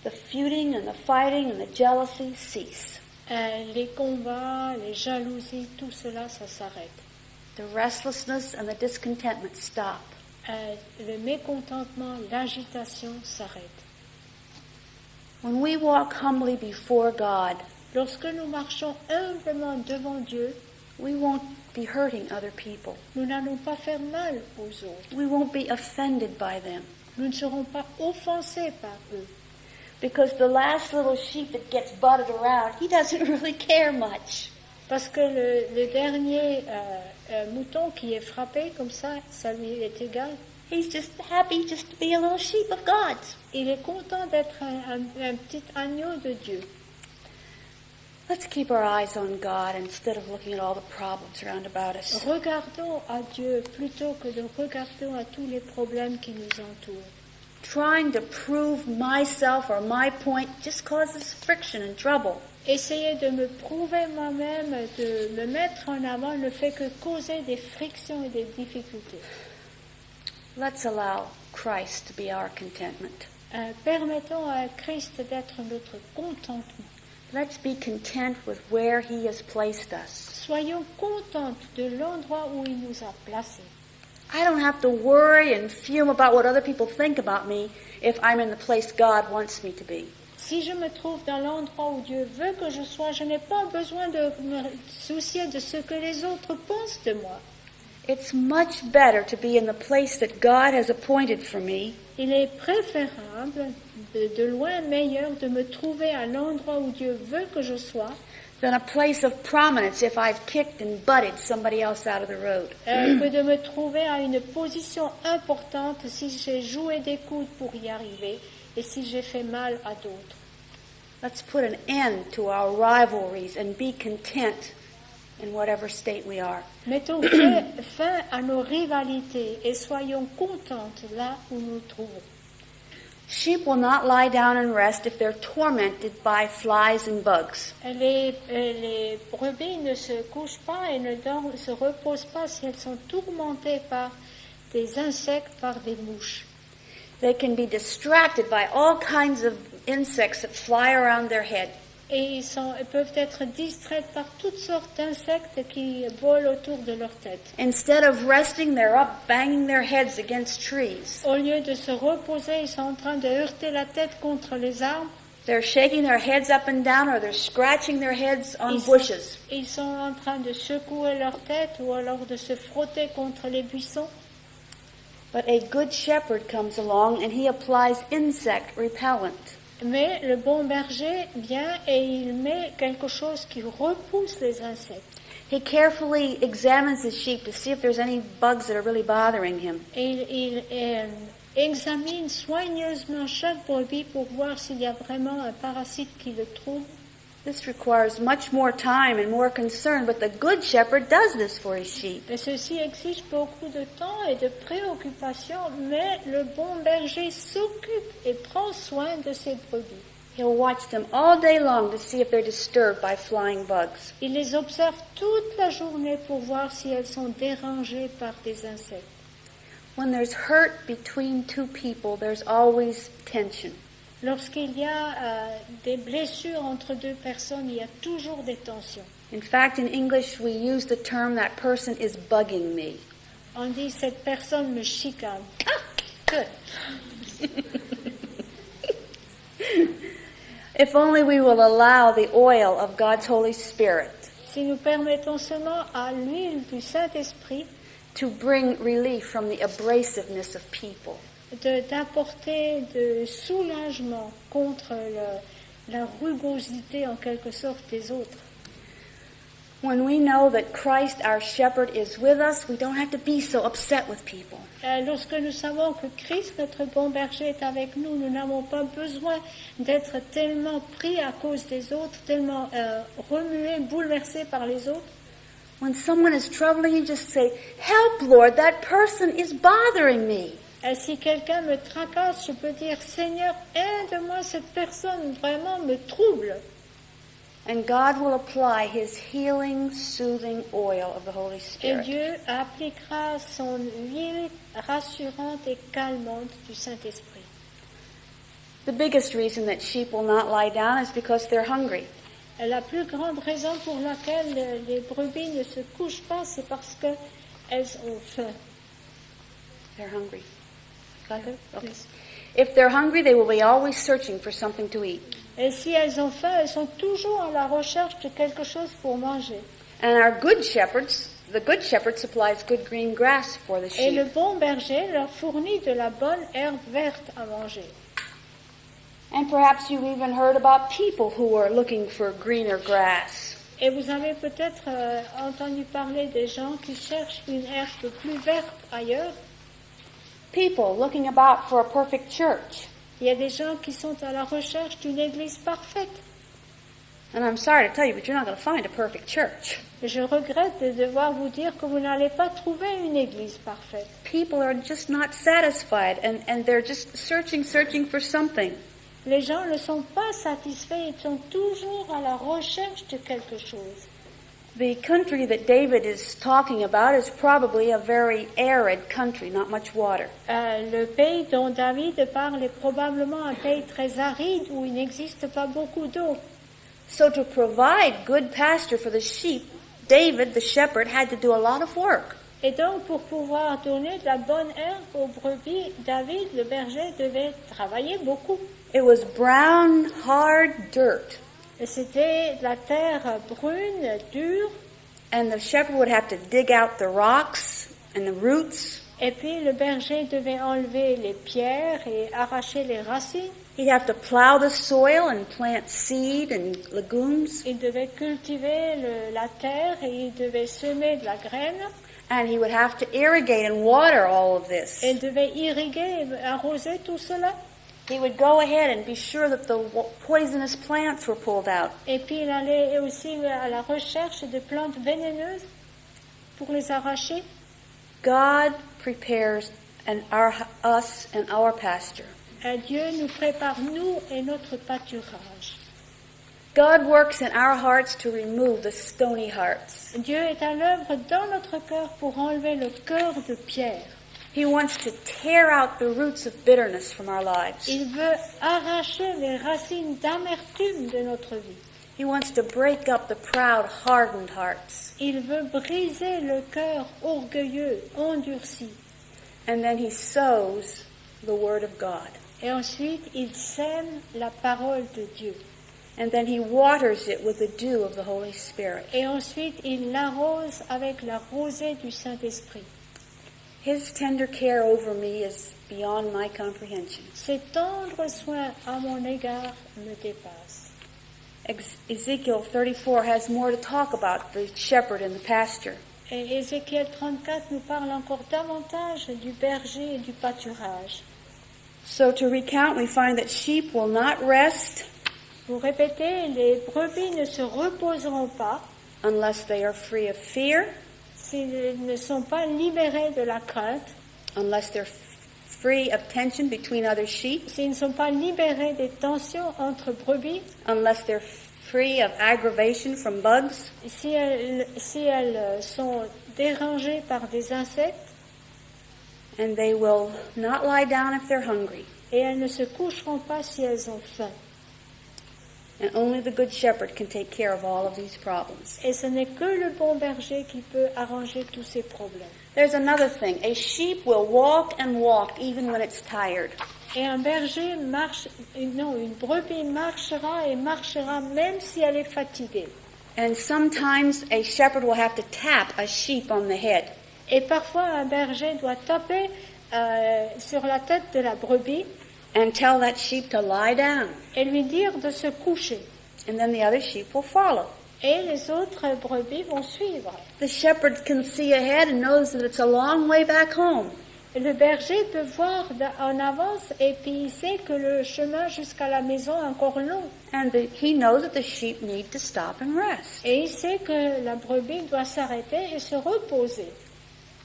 The feuding and the fighting and the jealousy cease. Les combats, les jalousies, tout cela, ça s'arrête. The restlessness and the discontentment stop. Le mécontentement, l'agitation s'arrête. When we walk humbly before God, Lorsque nous marchons humblement devant Dieu, we won't be hurting other people. nous n'allons pas faire mal aux autres. We won't be offended by them. Nous ne serons pas offensés par eux. Because the last little sheep that gets butted around, he doesn't really care much. Parce que le dernier mouton qui est frappé comme ça lui est égal. He's just happy just to be a little sheep of God's. Il est content d'être un petit agneau de Dieu. Let's keep our eyes on God instead of looking at all the problems around about us. Regardons à Dieu plutôt que de regarder à tous les problèmes qui nous entourent. Trying to prove myself or my point just causes friction and trouble. Essayer de me prouver moi-même, de me mettre en avant, ne fait que causer des frictions et des difficultés. Let's allow Christ to be our contentment. Permettons à Christ d'être notre contentement. Let's be content with where He has placed us. Soyons contentes de l'endroit où il nous a placés. I don't have to worry and fume about what other people think about me if I'm in the place God wants me to be. Si je me trouve dans l'endroit où Dieu veut que je sois, je n'ai pas besoin de me soucier de ce que les autres pensent de moi. It's much better to be in the place that God has appointed for me Il est préférable, de loin meilleur, de me trouver à l'endroit où Dieu veut que je sois than a place of prominence if I've kicked and butted somebody else out of the road. que de me trouver à une position importante si j'ai joué des coudes pour y arriver et si j'ai fait mal à d'autres. Let's put an end to our rivalries and be content in whatever state we are. Mettons fin à nos rivalités et soyons contentes là où nous nous trouvons. Sheep will not lie down and rest if they're tormented by flies and bugs. Les brebis ne se couchent pas et ne se reposent pas si elles sont tourmentées par des insectes, par des mouches. They can be distracted by all kinds of insects that fly around their head. Et elles peuvent être distraites par toutes sortes d'insectes qui volent autour de leur tête. Instead of resting, they're up banging their heads against trees. Au lieu de se reposer, ils sont en train de heurter la tête contre les arbres. They're shaking their heads up and down, or they're scratching their heads on bushes. Ils sont en train de secouer leur tête ou alors de se frotter contre les buissons. But a good shepherd comes along and he applies insect repellent. Mais le bon berger vient et il met quelque chose qui repousse les insectes. He carefully examines his sheep to see if there's any bugs that are really bothering him. Et il examine soigneusement chaque brebis pour voir s'il y a vraiment un parasite qui le trouble. This requires much more time and more concern, but the good shepherd does this for his sheep. Et ceci exige beaucoup de temps et de préoccupation, mais le bon berger s'occupe et prend soin de ses brebis. He'll watch them all day long to see if they're disturbed by flying bugs. Il les observe toute la journée pour voir si elles sont dérangées par des insectes. When there's hurt between two people, there's always tension. Lorsqu'il y a des blessures entre deux personnes, il y a toujours des tensions. In fact, in English, we use the term that person is bugging me. On dit cette personne me chicane. Good. If only we will allow the oil of God's Holy Spirit Si nous permettons seulement à l'huile du Saint-Esprit to bring relief from the abrasiveness of people. d'apporter de soulagement contre la rugosité en quelque sorte des autres. When we know that Christ, our shepherd, is with us, we don't have to be so upset with people. Lorsque nous savons que Christ, notre bon berger, est avec nous, nous n'avons pas besoin d'être tellement pris à cause des autres, tellement remués, bouleversés par les autres. When someone is troubling you, just say, "Help, Lord, that person is bothering me." Si quelqu'un me tracasse, je peux dire, Seigneur, aide-moi, cette personne vraiment me trouble. And God will apply His healing, soothing oil of the Holy Et Spirit. Dieu appliquera son huile rassurante et calmante du Saint-Esprit. The biggest reason that sheep will not lie down is because they're hungry. La plus grande raison pour laquelle les brebis ne se couchent pas, c'est parce qu'elles ont faim. They're hungry. Got it? Okay. If they're hungry, they will be always searching for something to eat. Et si elles ont faim, elles sont toujours à la recherche de quelque chose pour manger. And our good shepherds, the good shepherd supplies good green grass for the Et le sheep. bon berger leur fournit de la bonne herbe verte à manger. And perhaps you've even heard about people who are looking for greener grass. Et vous avez peut-être entendu parler des gens qui cherchent une herbe plus verte ailleurs. People looking about for a perfect church. Il y a des gens qui sont à la recherche d'une église parfaite. And I'm sorry to tell you, but you're not going to find a perfect church. Et je regrette de devoir vous dire que vous n'allez pas trouver une église parfaite. People are just not satisfied, and they're just searching for something. Les gens ne sont pas satisfaits, ils sont toujours à la recherche de quelque chose. The country that David is talking about is probably a very arid country, not much water. Le pays dont David parle est probablement un pays très aride où il n'existe pas beaucoup d'eau. So to provide good pasture for the sheep, David, the shepherd, had to do a lot of work. Et donc, pour pouvoir donner de la bonne herbe aux brebis, David, le berger, devait travailler beaucoup. It was brown, hard dirt. Et c'était de la terre brune, dure. And the shepherd would have to dig out the rocks and the roots. Et puis, le berger devait enlever les pierres et arracher les racines. He'd have to plow the soil and plant seed and legumes. Il devait cultiver la terre et il devait semer de la graine. And he would have to irrigate and water all of this. Et il devait irriguer et arroser tout cela. He would go ahead and be sure that the poisonous plants were pulled out. Et puis il allait aussi à la recherche de plantes vénéneuses pour les arracher. God prepares us and our pasture. Dieu nous prépare, nous et notre pâturage. God works in our hearts to remove the stony hearts. Dieu est à l'œuvre dans notre cœur pour enlever le cœur de pierre. He wants to tear out the roots of bitterness from our lives. Il veut arracher les racines d'amertume de notre vie. He wants to break up the proud, hardened hearts. Il veut briser le cœur orgueilleux, endurci. And then he sows the word of God. Et ensuite, il sème la parole de Dieu. And then he waters it with the dew of the Holy Spirit. Et ensuite, il l'arrose avec la rosée du Saint-Esprit. His tender care over me is beyond my comprehension. Ses tendres soins à mon égard me dépassent. Ezekiel 34 has more to talk about the shepherd and the pasture. Et Ézéchiel 34 nous parle encore davantage du berger et du pâturage. So to recount, we find that sheep will not rest Pour répéter, les brebis ne se reposeront pas unless they are free of fear, s'ils ne sont pas libérés de la crainte, unless they're free of tension between other sheep, s'ils ne sont pas libérés des tensions entre brebis, unless they're free of aggravation from bugs, si elles sont dérangées par des insectes, and they will not lie down if they're hungry. et elles ne se coucheront pas si elles ont faim. And only the good shepherd can take care of all of these problems. Et ce n'est que le bon berger qui peut arranger tous ces problèmes. There's another thing. A sheep will walk and walk even when it's tired. Et un berger une brebis marchera et marchera même si elle est fatiguée. And sometimes a shepherd will have to tap a sheep on the head. Et parfois un berger doit taper sur la tête de la brebis And tell that sheep to lie down. et lui dire de se coucher. And then the other sheep will follow. Et les autres brebis vont suivre. The shepherd can see ahead and knows that it's a long way back home. Le berger peut voir en avance et puis il sait que le chemin jusqu'à la maison est encore long. And he knows that the sheep need to stop and rest. Et il sait que la brebis doit s'arrêter et se reposer.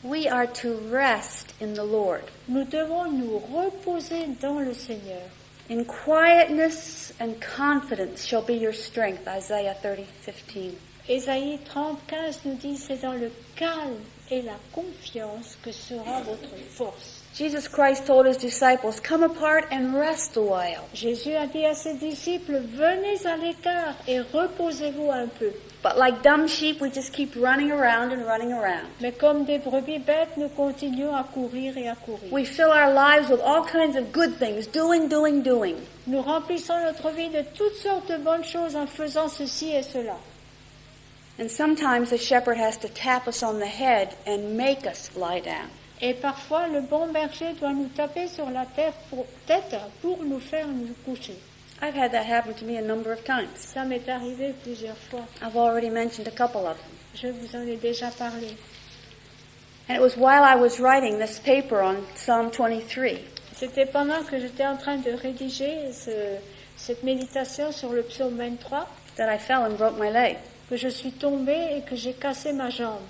We are to rest in the Lord. Nous devons nous reposer dans le Seigneur. In quietness and confidence shall be your strength, Isaiah 30:15. Ésaïe 30:15 nous dit, c'est dans le calme et la confiance que sera votre force. Jesus Christ told his disciples, come apart and rest a while. Jésus a dit à ses disciples, venez à l'écart et reposez-vous un peu. But like dumb sheep, we just keep running around and running around. Mais comme des brebis bêtes, nous continuons à courir et à courir. We fill our lives with all kinds of good things, doing. Nous remplissons notre vie de toutes sortes de bonnes choses en faisant ceci et cela. And sometimes the shepherd has to tap us on the head and make us lie down. Et parfois, le bon berger doit nous taper sur la tête pour nous faire nous coucher. I've had that happen to me a number of times. Ça m'est arrivé plusieurs fois. I've already mentioned a couple of them. Je vous en ai déjà parlé. And it was while I was writing this paper on Psalm 23 C'était pendant que j'étais en train de rédiger cette méditation sur le psaume 23 that I fell and broke my leg. que je suis tombée et que j'ai cassé ma jambe.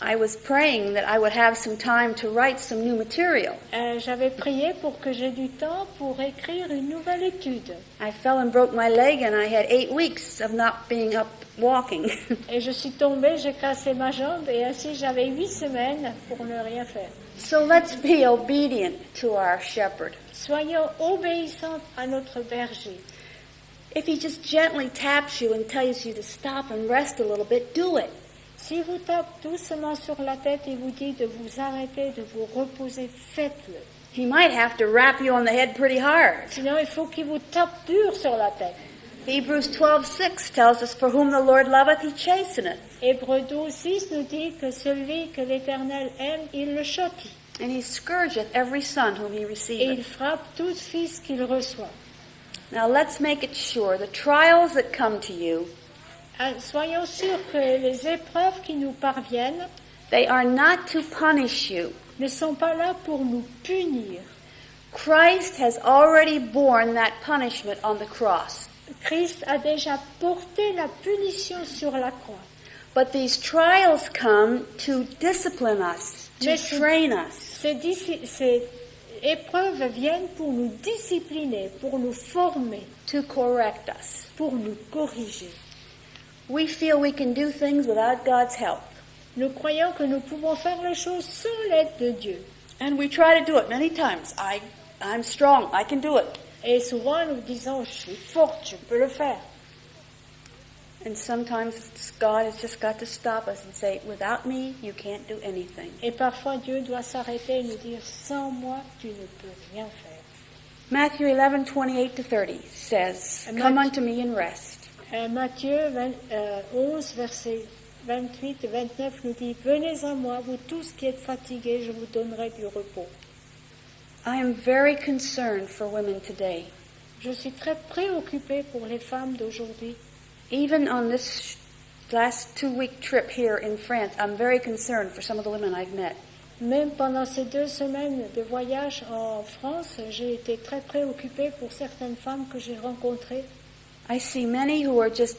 I was praying that I would have some time to write some new material. J'avais prié pour que j'ai du temps pour écrire une nouvelle étude. I fell and broke my leg and I had 8 weeks of not being up walking. Et je suis tombée, j'ai cassé ma jambe et ainsi j'avais 8 semaines pour ne rien faire. So let's be obedient to our shepherd. Soyons obéissants à notre berger. If he just gently taps you and tells you to stop and rest a little bit, do it. Si vous tape doucement sur la tête et vous dit de vous arrêter, de vous reposer, faites-le. He might have to rap you on the head pretty hard. Sinon, il faut qu'il vous tape dur sur la tête. Hebrews 12:6 tells us, "For whom the Lord loveth, he chasteneth, Hébreux 12:6 nous dit que celui que l'Éternel aime, il le châtie. and he scourgeth every son whom he Et il receiveth." frappe tout fils qu'il reçoit. Now let's make it sure the trials that come to you, Soyons sûrs que les épreuves qui nous parviennent they are not to punish you. ne sont pas là pour nous punir. Christ has already borne that punishment on the cross. Christ a déjà porté la punition sur la croix. But these trials come to discipline us, to Mais train us. Ces épreuves viennent pour nous discipliner, pour nous former, to correct us. pour nous corriger. We feel we can do things without God's help. Nous croyons que nous pouvons faire les choses sans l'aide de Dieu. And we try to do it many times. I'm strong. I can do it. Et souvent nous disons, je suis forte, je peux le faire. And sometimes God has just got to stop us and say, without me, you can't do anything. Et parfois Dieu doit s'arrêter et nous dire, sans moi, tu ne peux rien faire. Matthew 11:28-30 says, "Come unto me and rest." Matthieu 11, versets 28 et 29 nous dit, venez à moi, vous tous qui êtes fatigués, je vous donnerai du repos. I am very concerned for women today. Je suis très préoccupée pour les femmes d'aujourd'hui. Even on this last 2-week trip here in France, I'm very concerned for some of the women I've met. Même pendant ces 2 semaines de voyage en France, j'ai été très préoccupée pour certaines femmes que j'ai rencontrées. I see many who are just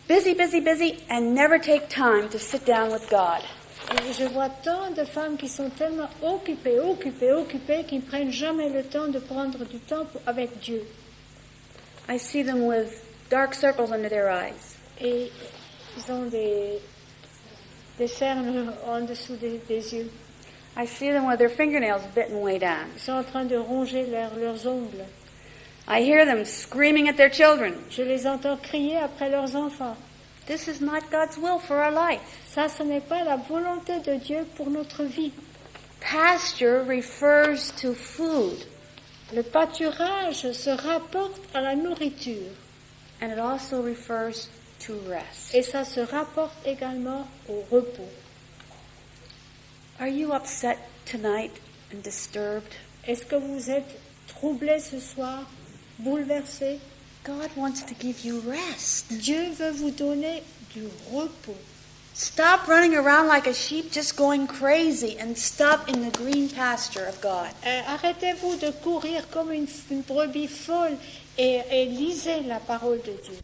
busy, busy, busy and never take time to sit down with God. Et je vois tant de femmes qui sont tellement occupées, qui ne prennent jamais le temps de prendre du temps avec Dieu. I see them with dark circles under their eyes. Et ils ont des cernes en dessous des yeux. I see them with their fingernails bitten way down. Ils sont en train de ronger leurs ongles. I hear them screaming at their children. Je les entends crier après leurs enfants. This is not God's will for our life. Ça, ce n'est pas la volonté de Dieu pour notre vie. Pasture refers to food, Le pâturage se rapporte à la nourriture and it also refers to rest. et ça se rapporte également au repos. Are you upset tonight and disturbed? Est-ce que vous êtes troublés ce soir, bouleversés? God wants to give you rest. Dieu veut vous donner du repos. Stop running around like a sheep just going crazy and stop in the green pasture of God. Arrêtez-vous de courir comme une brebis folle et lisez la parole de Dieu.